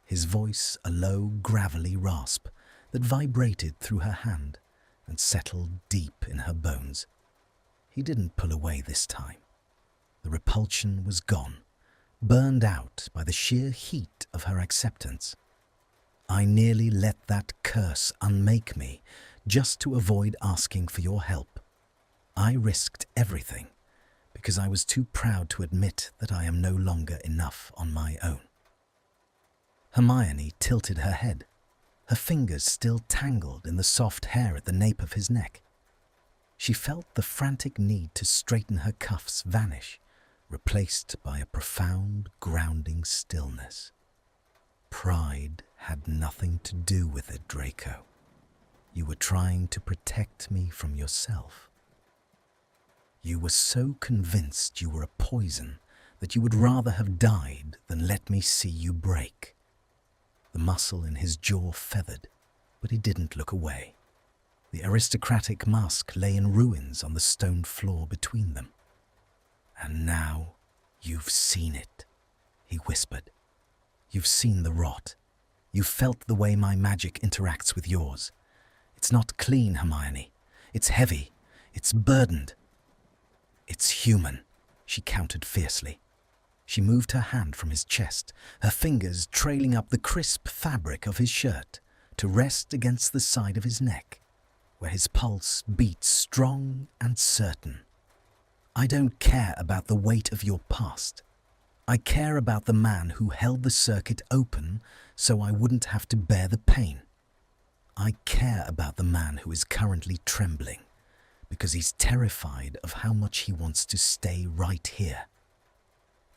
his voice a low, gravelly rasp that vibrated through her hand and settled deep in her bones. He didn't pull away this time. The repulsion was gone, burned out by the sheer heat of her acceptance. "I nearly let that curse unmake me just to avoid asking for your help. I risked everything because I was too proud to admit that I am no longer enough on my own." Hermione tilted her head, her fingers still tangled in the soft hair at the nape of his neck. She felt the frantic need to straighten her cuffs vanish, replaced by a profound, grounding stillness. "Pride had nothing to do with it, Draco. You were trying to protect me from yourself. You were so convinced you were a poison that you would rather have died than let me see you break." The muscle in his jaw feathered, but he didn't look away. The aristocratic mask lay in ruins on the stone floor between them. "And now you've seen it," he whispered. "You've seen the rot. You've felt the way my magic interacts with yours. It's not clean, Hermione. It's heavy. It's burdened." "It's human," she countered fiercely. She moved her hand from his chest, her fingers trailing up the crisp fabric of his shirt to rest against the side of his neck, where his pulse beat strong and certain. I don't care about the weight of your past. I care about the man who held the circuit open so I wouldn't have to bear the pain. I care about the man who is currently trembling because he's terrified of how much he wants to stay right here.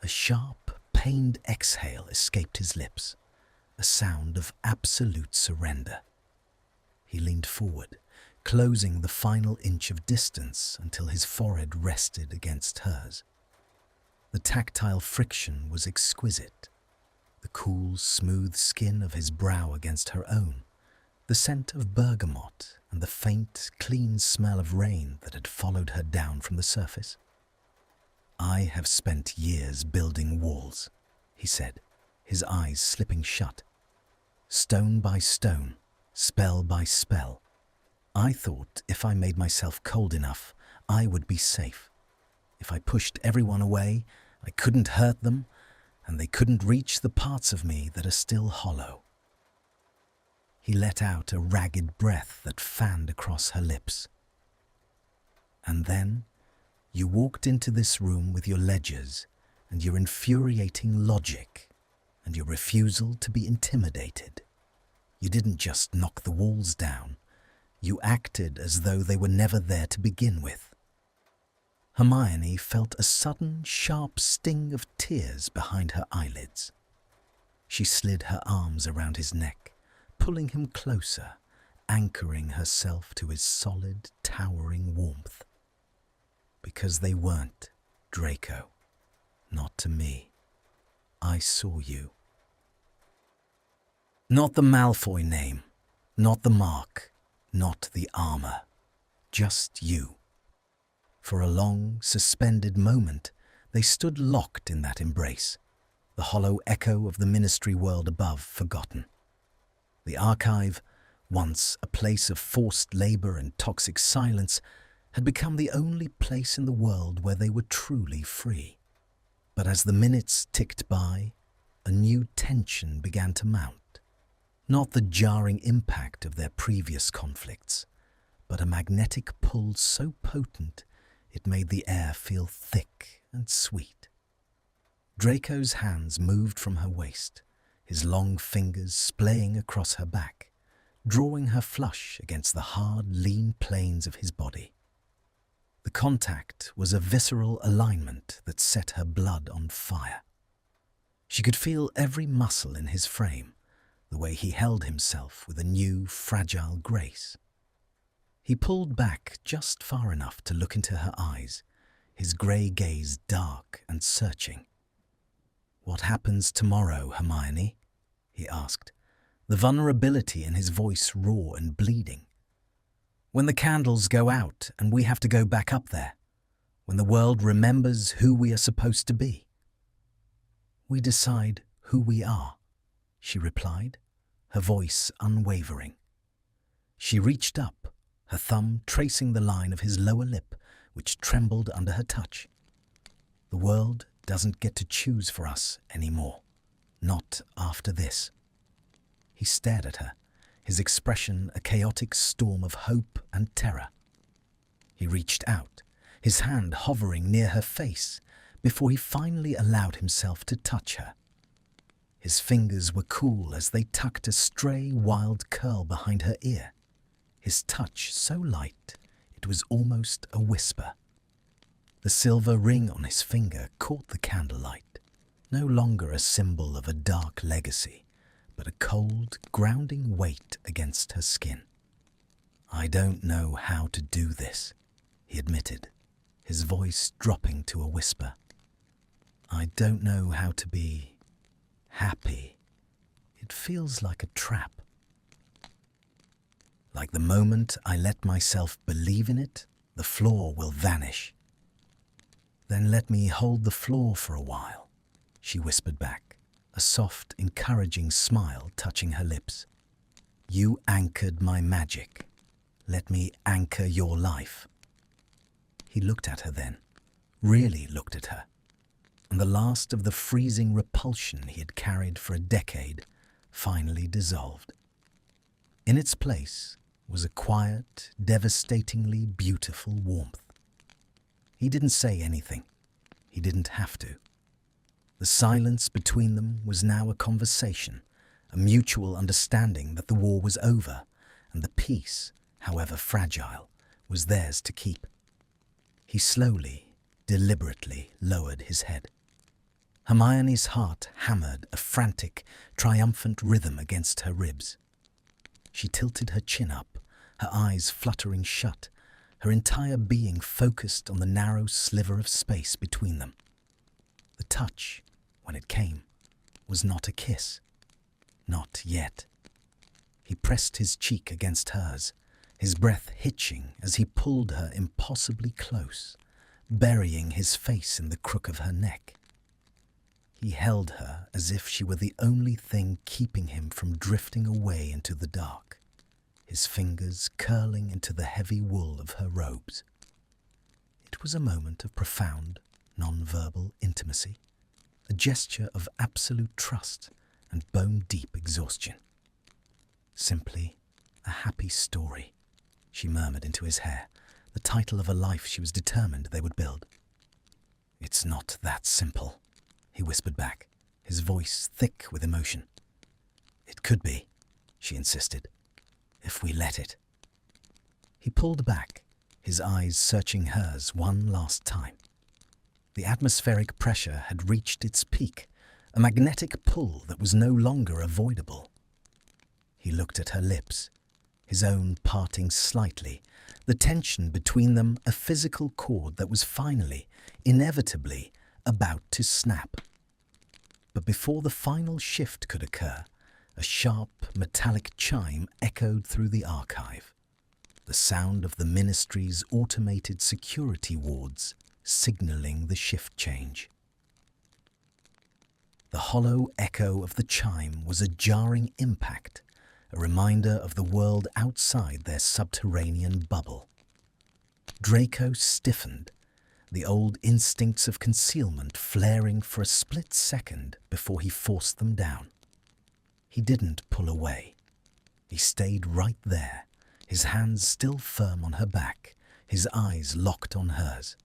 A sharp, pained exhale escaped his lips, a sound of absolute surrender. He leaned forward, closing the final inch of distance until his forehead rested against hers. The tactile friction was exquisite. The cool, smooth skin of his brow against her own, the scent of bergamot and the faint, clean smell of rain that had followed her down from the surface. I have spent years building walls, he said, his eyes slipping shut. Stone by stone, spell by spell. I thought if I made myself cold enough, I would be safe. If I pushed everyone away, I couldn't hurt them, and they couldn't reach the parts of me that are still hollow. He let out a ragged breath that fanned across her lips. And then you walked into this room with your ledgers and your infuriating logic and your refusal to be intimidated. You didn't just knock the walls down. You acted as though they were never there to begin with. Hermione felt a sudden, sharp sting of tears behind her eyelids. She slid her arms around his neck, pulling him closer, anchoring herself to his solid, towering warmth. Because they weren't, Draco. Not to me. I saw you. Not the Malfoy name, not the mark, not the armor. Just you. For a long, suspended moment, they stood locked in that embrace, the hollow echo of the ministry world above forgotten. The archive, once a place of forced labor and toxic silence, had become the only place in the world where they were truly free. But as the minutes ticked by, a new tension began to mount. Not the jarring impact of their previous conflicts, but a magnetic pull so potent it made the air feel thick and sweet. Draco's hands moved from her waist, his long fingers splaying across her back, drawing her flush against the hard, lean planes of his body. The contact was a visceral alignment that set her blood on fire. She could feel every muscle in his frame, the way he held himself with a new, fragile grace. He pulled back just far enough to look into her eyes, his grey gaze dark and searching. "What happens tomorrow, Hermione?" he asked, the vulnerability in his voice raw and bleeding. "When the candles go out and we have to go back up there, when the world remembers who we are supposed to be." "We decide who we are," she replied, her voice unwavering. She reached up, her thumb tracing the line of his lower lip, which trembled under her touch. "The world doesn't get to choose for us anymore. Not after this." He stared at her, his expression a chaotic storm of hope and terror. He reached out, his hand hovering near her face, before he finally allowed himself to touch her. His fingers were cool as they tucked a stray, wild curl behind her ear. His touch so light, it was almost a whisper. The silver ring on his finger caught the candlelight, no longer a symbol of a dark legacy, but a cold, grounding weight against her skin. "I don't know how to do this," he admitted, his voice dropping to a whisper. "I don't know how to be happy. It feels like a trap. Like the moment I let myself believe in it, the floor will vanish." "Then let me hold the floor for a while," she whispered back, a soft, encouraging smile touching her lips. "You anchored my magic. Let me anchor your life." He looked at her then, really looked at her. and the last of the freezing repulsion he had carried for a decade finally dissolved. In its place was a quiet, devastatingly beautiful warmth. He didn't say anything. He didn't have to. The silence between them was now a conversation, a mutual understanding that the war was over, and the peace, however fragile, was theirs to keep. He slowly, deliberately lowered his head. Hermione's heart hammered a frantic, triumphant rhythm against her ribs. She tilted her chin up, her eyes fluttering shut, her entire being focused on the narrow sliver of space between them. The touch, when it came, was not a kiss. Not yet. He pressed his cheek against hers, his breath hitching as he pulled her impossibly close, burying his face in the crook of her neck. He held her as if she were the only thing keeping him from drifting away into the dark, his fingers curling into the heavy wool of her robes. It was a moment of profound, non-verbal intimacy, a gesture of absolute trust and bone-deep exhaustion. Simply a happy story, she murmured into his hair, the title of a life she was determined they would build. "It's not that simple," he whispered back, his voice thick with emotion. "It could be," she insisted, "if we let it." He pulled back, his eyes searching hers one last time. The atmospheric pressure had reached its peak, a magnetic pull that was no longer avoidable. He looked at her lips, his own parting slightly, the tension between them a physical cord that was finally, inevitably, about to snap. But before the final shift could occur, a sharp, metallic chime echoed through the archive, the sound of the Ministry's automated security wards signaling the shift change. The hollow echo of the chime was a jarring impact, a reminder of the world outside their subterranean bubble. Draco stiffened, the old instincts of concealment flaring for a split second before he forced them down. He didn't pull away. He stayed right there, his hands still firm on her back, his eyes locked on hers.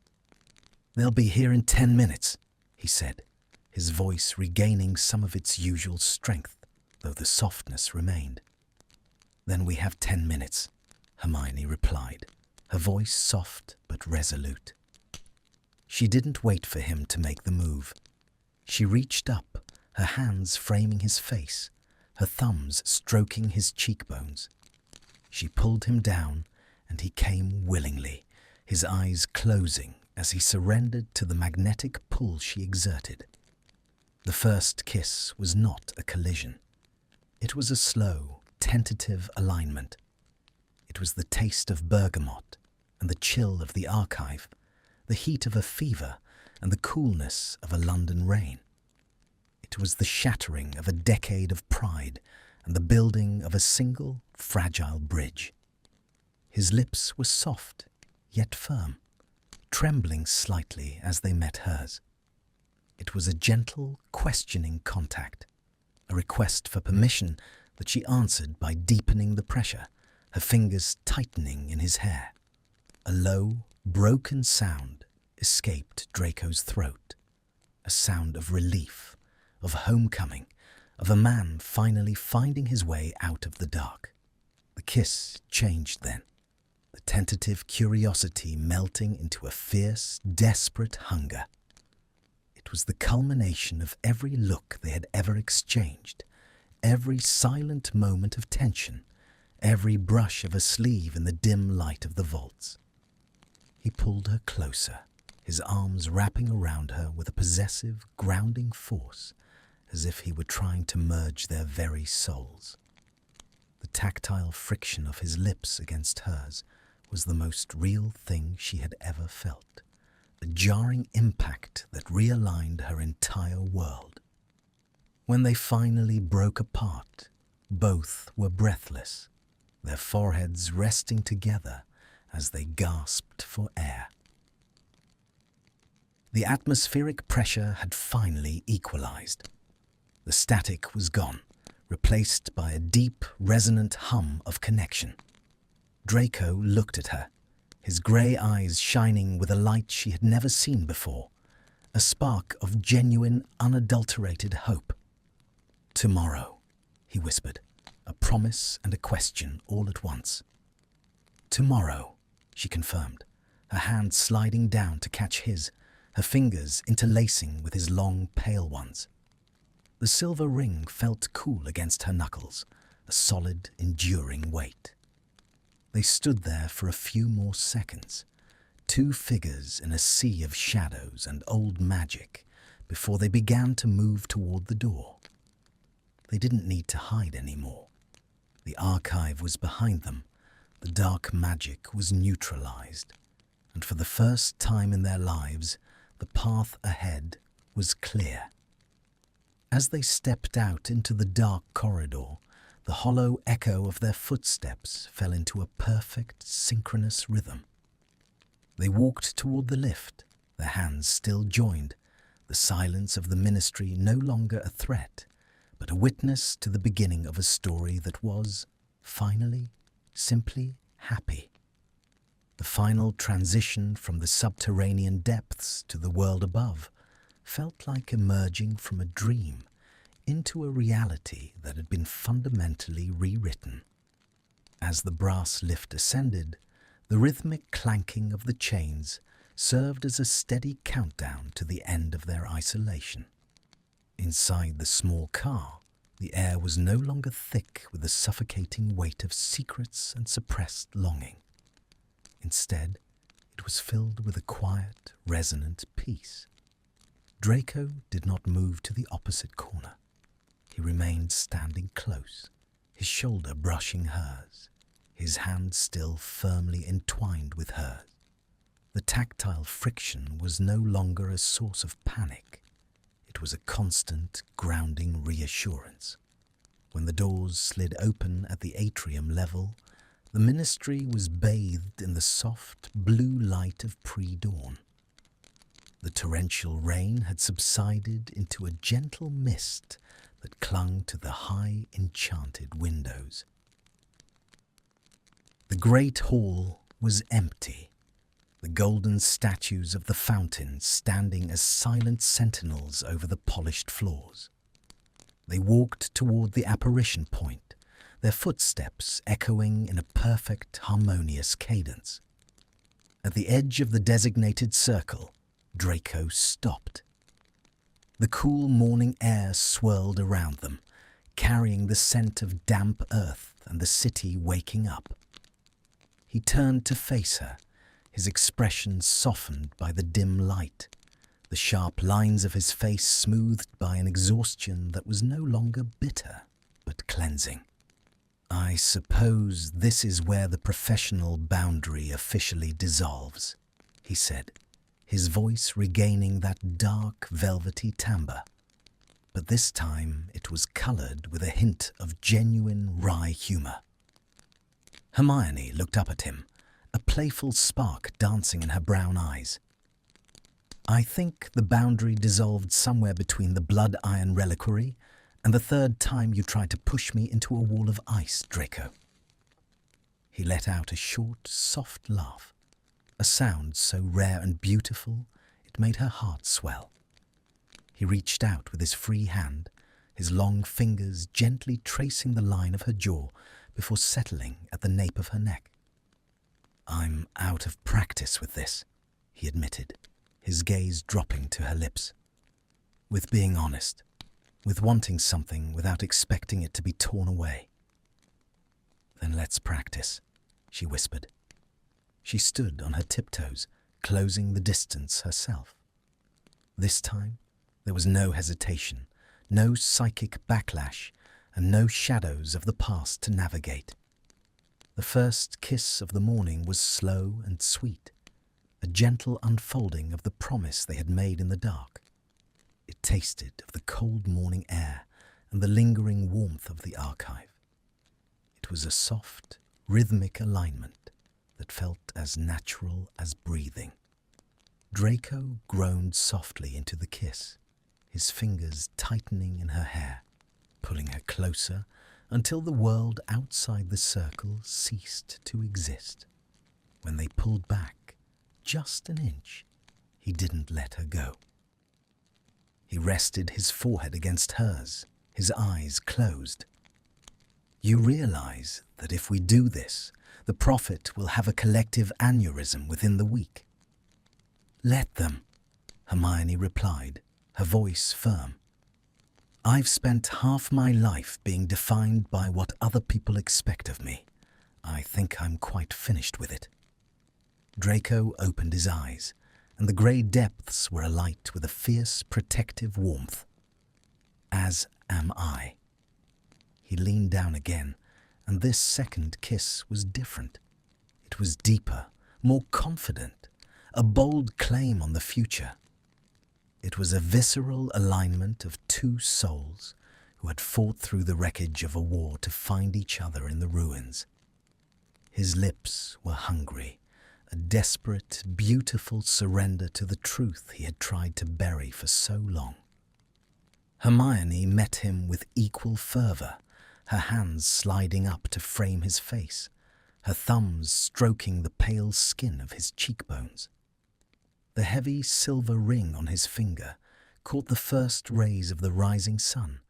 "They'll be here in 10 minutes, he said, his voice regaining some of its usual strength, though the softness remained. "Then we have 10 minutes, Hermione replied, her voice soft but resolute. She didn't wait for him to make the move. She reached up, her hands framing his face, her thumbs stroking his cheekbones. She pulled him down, and he came willingly, his eyes closing as he surrendered to the magnetic pull she exerted. The first kiss was not a collision. It was a slow, tentative alignment. It was the taste of bergamot and the chill of the archive, the heat of a fever and the coolness of a London rain. It was the shattering of a decade of pride and the building of a single, fragile bridge. His lips were soft, yet firm, trembling slightly as they met hers. It was a gentle, questioning contact, a request for permission that she answered by deepening the pressure, her fingers tightening in his hair. A low, broken sound escaped Draco's throat, a sound of relief, of homecoming, of a man finally finding his way out of the dark. The kiss changed then, the tentative curiosity melting into a fierce, desperate hunger. It was the culmination of every look they had ever exchanged, every silent moment of tension, every brush of a sleeve in the dim light of the vaults. He pulled her closer, his arms wrapping around her with a possessive, grounding force, as if he were trying to merge their very souls. The tactile friction of his lips against hers was the most real thing she had ever felt, a jarring impact that realigned her entire world. When they finally broke apart, both were breathless, their foreheads resting together as they gasped for air. The atmospheric pressure had finally equalized. The static was gone, replaced by a deep, resonant hum of connection. Draco looked at her, his grey eyes shining with a light she had never seen before, a spark of genuine, unadulterated hope. "Tomorrow," he whispered, a promise and a question all at once. "Tomorrow," she confirmed, her hand sliding down to catch his, her fingers interlacing with his long, pale ones. The silver ring felt cool against her knuckles, a solid, enduring weight. They stood there for a few more seconds, two figures in a sea of shadows and old magic, before they began to move toward the door. They didn't need to hide anymore. The archive was behind them, the dark magic was neutralized, and for the first time in their lives, the path ahead was clear. As they stepped out into the dark corridor, the hollow echo of their footsteps fell into a perfect, synchronous rhythm. They walked toward the lift, their hands still joined, the silence of the ministry no longer a threat, but a witness to the beginning of a story that was, finally, simply happy. The final transition from the subterranean depths to the world above felt like emerging from a dream into a reality that had been fundamentally rewritten. As the brass lift ascended, the rhythmic clanking of the chains served as a steady countdown to the end of their isolation. Inside the small car, the air was no longer thick with the suffocating weight of secrets and suppressed longing. Instead, it was filled with a quiet, resonant peace. Draco did not move to the opposite corner. He remained standing close, his shoulder brushing hers, his hand still firmly entwined with hers. The tactile friction was no longer a source of panic. It was a constant, grounding reassurance. When the doors slid open at the atrium level, the ministry was bathed in the soft, blue light of pre-dawn. The torrential rain had subsided into a gentle mist that clung to the high, enchanted windows. The great hall was empty, the golden statues of the fountain standing as silent sentinels over the polished floors. They walked toward the apparition point, their footsteps echoing in a perfect, harmonious cadence. At the edge of the designated circle, Draco stopped. The cool morning air swirled around them, carrying the scent of damp earth and the city waking up. He turned to face her, his expression softened by the dim light, the sharp lines of his face smoothed by an exhaustion that was no longer bitter, but cleansing. "I suppose this is where the professional boundary officially dissolves," he said, his voice regaining that dark, velvety timbre. But this time it was coloured with a hint of genuine wry humour. Hermione looked up at him, a playful spark dancing in her brown eyes. "I think the boundary dissolved somewhere between the blood-iron reliquary and the third time you tried to push me into a wall of ice, Draco." He let out a short, soft laugh, a sound so rare and beautiful it made her heart swell. He reached out with his free hand, his long fingers gently tracing the line of her jaw before settling at the nape of her neck. "I'm out of practice with this," he admitted, his gaze dropping to her lips. "With being honest, with wanting something without expecting it to be torn away." "Then let's practice," she whispered. She stood on her tiptoes, closing the distance herself. This time, there was no hesitation, no psychic backlash, and no shadows of the past to navigate. The first kiss of the morning was slow and sweet, a gentle unfolding of the promise they had made in the dark. It tasted of the cold morning air and the lingering warmth of the archive. It was a soft, rhythmic alignment that felt as natural as breathing. Draco groaned softly into the kiss, his fingers tightening in her hair, pulling her closer until the world outside the circle ceased to exist. When they pulled back just an inch, he didn't let her go. He rested his forehead against hers, his eyes closed. You realize that if we do this, the Prophet will have a collective aneurysm within the week. Let them, Hermione replied, her voice firm. I've spent half my life being defined by what other people expect of me. I think I'm quite finished with it. Draco opened his eyes, and the grey depths were alight with a fierce, protective warmth. As am I. He leaned down again, and this second kiss was different. It was deeper, more confident, a bold claim on the future. It was a visceral alignment of two souls who had fought through the wreckage of a war to find each other in the ruins. His lips were hungry, a desperate, beautiful surrender to the truth he had tried to bury for so long. Hermione met him with equal fervour, her hands sliding up to frame his face, her thumbs stroking the pale skin of his cheekbones. The heavy silver ring on his finger caught the first rays of the rising sun,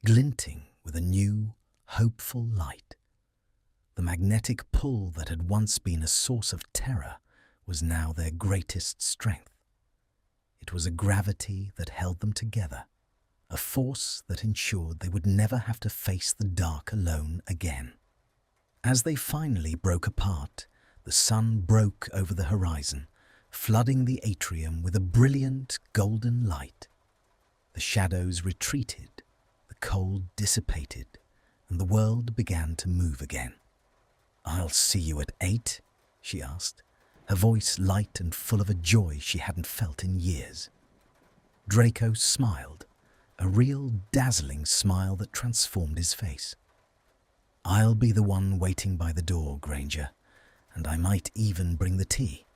glinting with a new, hopeful light. The magnetic pull that had once been a source of terror was now their greatest strength. It was a gravity that held them together, a force that ensured they would never have to face the dark alone again. As they finally broke apart, the sun broke over the horizon, flooding the atrium with a brilliant golden light. The shadows retreated, the cold dissipated, and the world began to move again. "I'll see you at 8?" she asked, her voice light and full of a joy she hadn't felt in years. Draco smiled, a real dazzling smile that transformed his face. "I'll be the one waiting by the door, Granger, and I might even bring the tea."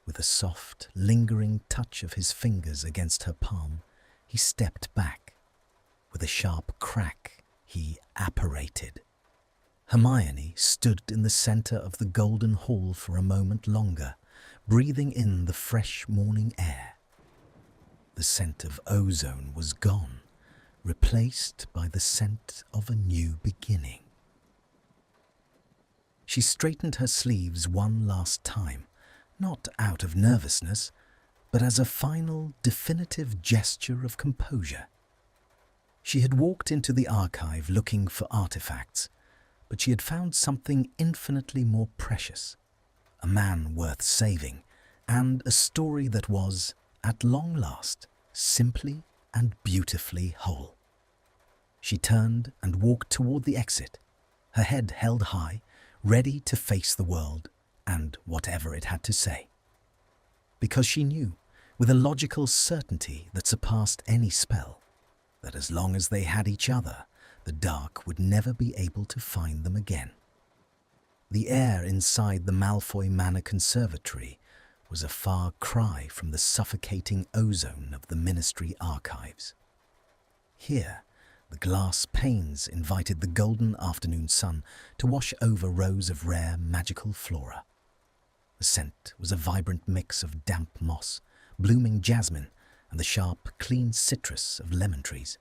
With a soft, lingering touch of his fingers against her palm, he stepped back. With a sharp crack, he apparated. Hermione stood in the centre of the golden hall for a moment longer, breathing in the fresh morning air. The scent of ozone was gone, replaced by the scent of a new beginning. She straightened her sleeves one last time, not out of nervousness, but as a final, definitive gesture of composure. She had walked into the archive looking for artifacts, but she had found something infinitely more precious, a man worth saving, and a story that was, at long last, simply and beautifully whole. She turned and walked toward the exit, her head held high, ready to face the world and whatever it had to say. Because she knew, with a logical certainty that surpassed any spell, that as long as they had each other, the dark would never be able to find them again. The air inside the Malfoy Manor Conservatory was a far cry from the suffocating ozone of the Ministry archives. Here, the glass panes invited the golden afternoon sun to wash over rows of rare magical flora. The scent was a vibrant mix of damp moss, blooming jasmine, and the sharp, clean citrus of lemon trees.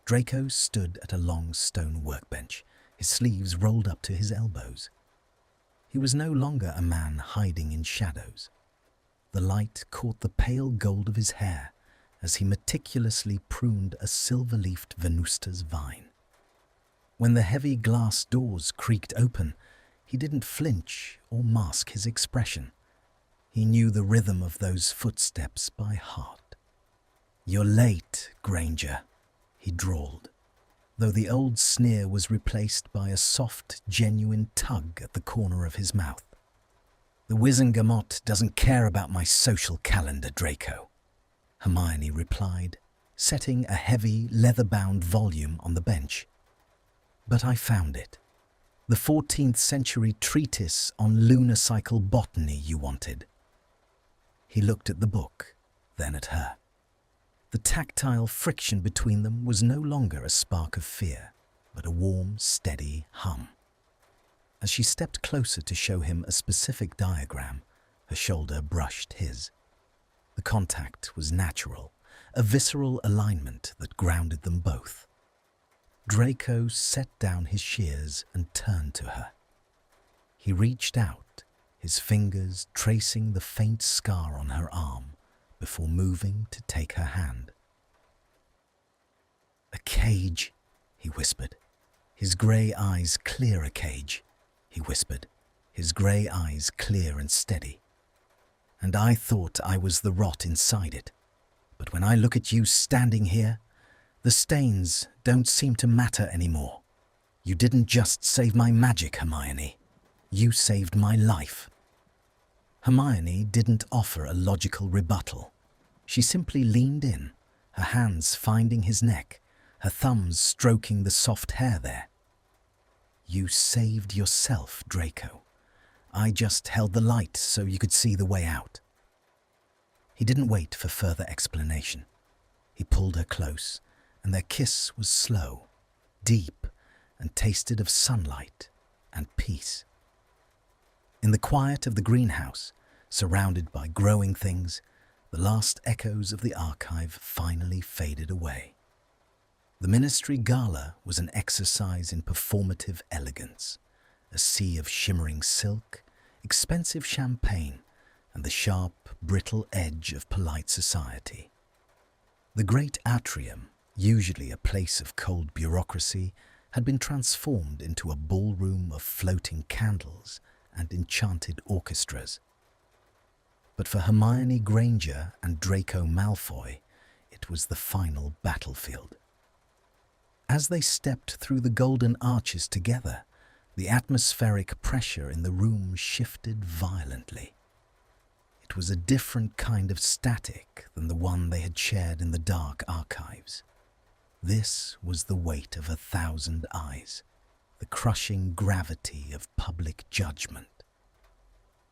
Draco stood at a long stone workbench, his sleeves rolled up to his elbows. He was no longer a man hiding in shadows. The light caught the pale gold of his hair as he meticulously pruned a silver-leafed Venusta's vine. When the heavy glass doors creaked open, he didn't flinch or mask his expression. He knew the rhythm of those footsteps by heart. "You're late, Granger," he drawled, though the old sneer was replaced by a soft, genuine tug at the corner of his mouth. "The Wizengamot doesn't care about my social calendar, Draco," Hermione replied, setting a heavy, leather-bound volume on the bench. "But I found it. The 14th century treatise on lunar cycle botany you wanted." He looked at the book, then at her. The tactile friction between them was no longer a spark of fear, but a warm, steady hum. As she stepped closer to show him a specific diagram, her shoulder brushed his. The contact was natural, a visceral alignment that grounded them both. Draco set down his shears and turned to her. He reached out, his fingers tracing the faint scar on her arm before moving to take her hand. "A cage," he whispered. His grey eyes clear. "A cage," he whispered, his grey eyes clear and steady. "And I thought I was the rot inside it. But when I look at you standing here, the stains don't seem to matter anymore. You didn't just save my magic, Hermione. You saved my life." Hermione didn't offer a logical rebuttal. She simply leaned in, her hands finding his neck, her thumbs stroking the soft hair there. "You saved yourself, Draco. I just held the light so you could see the way out." He didn't wait for further explanation. He pulled her close, and their kiss was slow, deep, and tasted of sunlight and peace. In the quiet of the greenhouse, surrounded by growing things, the last echoes of the archive finally faded away. The Ministry Gala was an exercise in performative elegance, a sea of shimmering silk, expensive champagne, and the sharp, brittle edge of polite society. The great atrium, usually a place of cold bureaucracy, had been transformed into a ballroom of floating candles and enchanted orchestras. But for Hermione Granger and Draco Malfoy, it was the final battlefield. As they stepped through the golden arches together, the atmospheric pressure in the room shifted violently. It was a different kind of static than the one they had shared in the dark archives. This was the weight of 1,000 eyes, the crushing gravity of public judgment.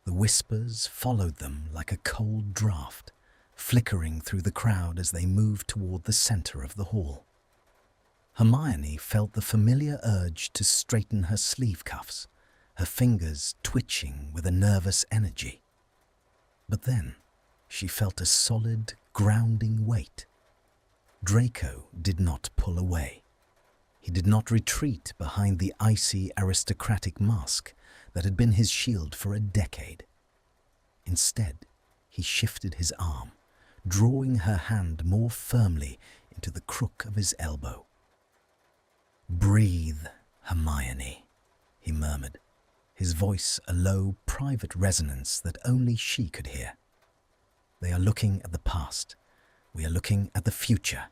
The whispers followed them like a cold draft, flickering through the crowd as they moved toward the center of the hall. Hermione felt the familiar urge to straighten her sleeve cuffs, her fingers twitching with a nervous energy. But then she felt a solid, grounding weight. Draco did not pull away. He did not retreat behind the icy aristocratic mask that had been his shield for a decade. Instead, he shifted his arm, drawing her hand more firmly into the crook of his elbow. "Breathe, Hermione," he murmured, his voice a low, private resonance that only she could hear. "They are looking at the past. We are looking at the future."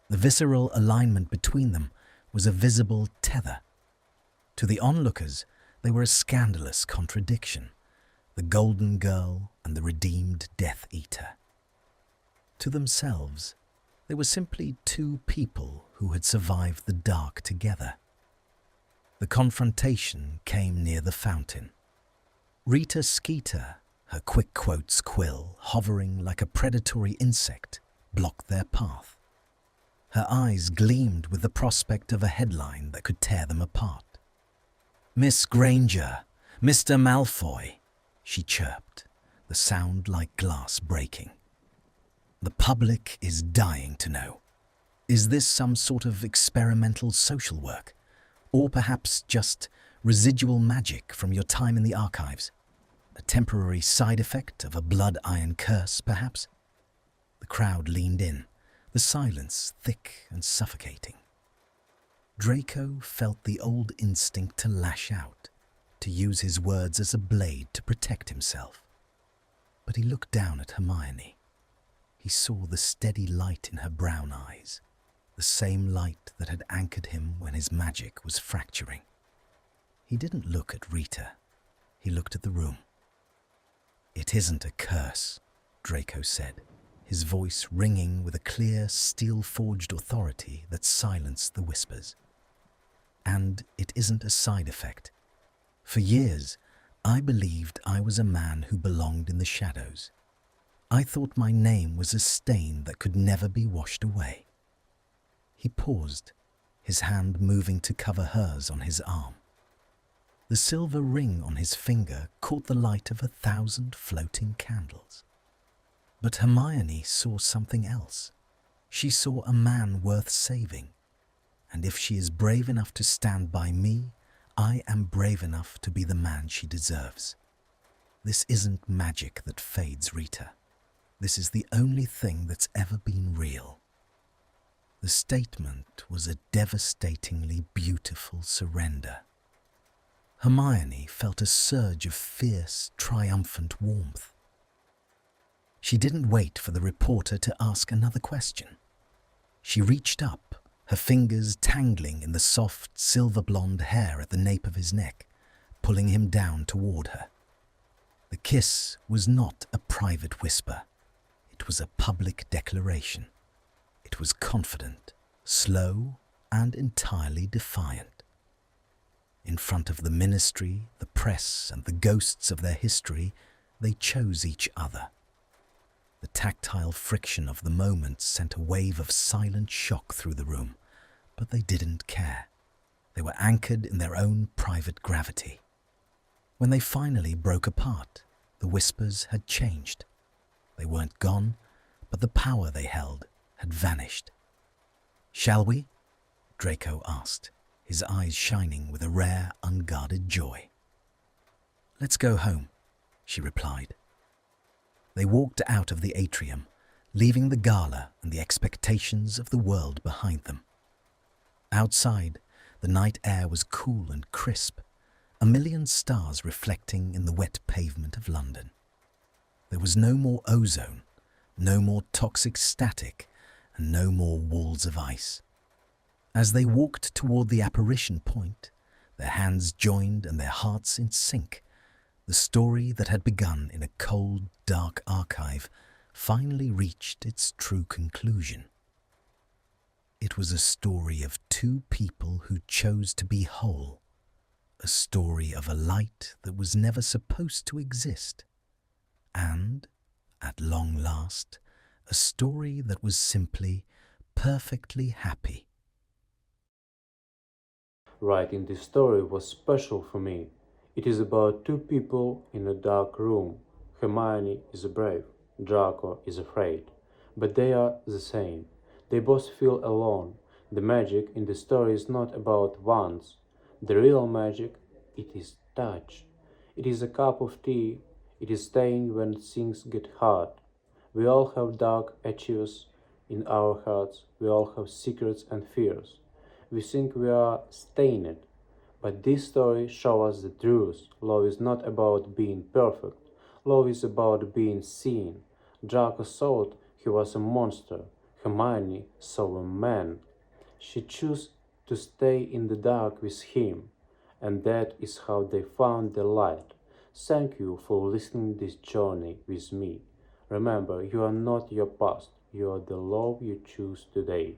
The visceral alignment between them was a visible tether. To the onlookers, they were a scandalous contradiction, the golden girl and the redeemed Death Eater. To themselves, they were simply two people who had survived the dark together. The confrontation came near the fountain. Rita Skeeter, her quick quotes quill hovering like a predatory insect, blocked their path. Her eyes gleamed with the prospect of a headline that could tear them apart. "Miss Granger, Mr. Malfoy," she chirped, the sound like glass breaking. "The public is dying to know. Is this some sort of experimental social work? Or perhaps just residual magic from your time in the archives? A temporary side effect of a blood iron curse, perhaps?" The crowd leaned in, the silence thick and suffocating. Draco felt the old instinct to lash out, to use his words as a blade to protect himself. But he looked down at Hermione. He saw the steady light in her brown eyes, the same light that had anchored him when his magic was fracturing. He didn't look at Rita. He looked at the room. "It isn't a curse," Draco said, his voice ringing with a clear, steel-forged authority that silenced the whispers. "And it isn't a side effect. For years, I believed I was a man who belonged in the shadows, I thought my name was a stain that could never be washed away." He paused, his hand moving to cover hers on his arm. The silver ring on his finger caught the light of 1,000 floating candles. But Hermione saw something else. She saw a man worth saving. And if she is brave enough to stand by me, I am brave enough to be the man she deserves. This isn't magic that fades, Rita. This is the only thing that's ever been real. The statement was a devastatingly beautiful surrender. Hermione felt a surge of fierce, triumphant warmth. She didn't wait for the reporter to ask another question. She reached up, her fingers tangling in the soft, silver-blonde hair at the nape of his neck, pulling him down toward her. The kiss was not a private whisper. It was a public declaration. It was confident, slow, and entirely defiant. In front of the ministry, the press, and the ghosts of their history, they chose each other. The tactile friction of the moment sent a wave of silent shock through the room, but they didn't care. They were anchored in their own private gravity. When they finally broke apart, the whispers had changed. They weren't gone, but the power they held had vanished. "Shall we?" Draco asked, his eyes shining with a rare, unguarded joy. "Let's go home," she replied. They walked out of the atrium, leaving the gala and the expectations of the world behind them. Outside, the night air was cool and crisp, a million stars reflecting in the wet pavement of London. There was no more ozone, no more toxic static, and no more walls of ice. As they walked toward the apparition point, their hands joined and their hearts in sync, the story that had begun in a cold, dark archive finally reached its true conclusion. It was a story of two people who chose to be whole, a story of a light that was never supposed to exist, and, at long last, a story that was simply perfectly happy. Writing this story was special for me. It is about two people in a dark room. Hermione is brave, Draco is afraid, but they are the same. They both feel alone. The magic in the story is not about wands. The real magic, it is touch. It is a cup of tea. It is staying when things get hard. We all have dark achievers in our hearts. We all have secrets and fears. We think we are stained, but this story shows us the truth. Love is not about being perfect. Love is about being seen. Draco thought he was a monster. Hermione saw a man. She chose to stay in the dark with him, and that is how they found the light. Thank you for listening this journey with me. Remember, you are not your past. You are the love you choose today.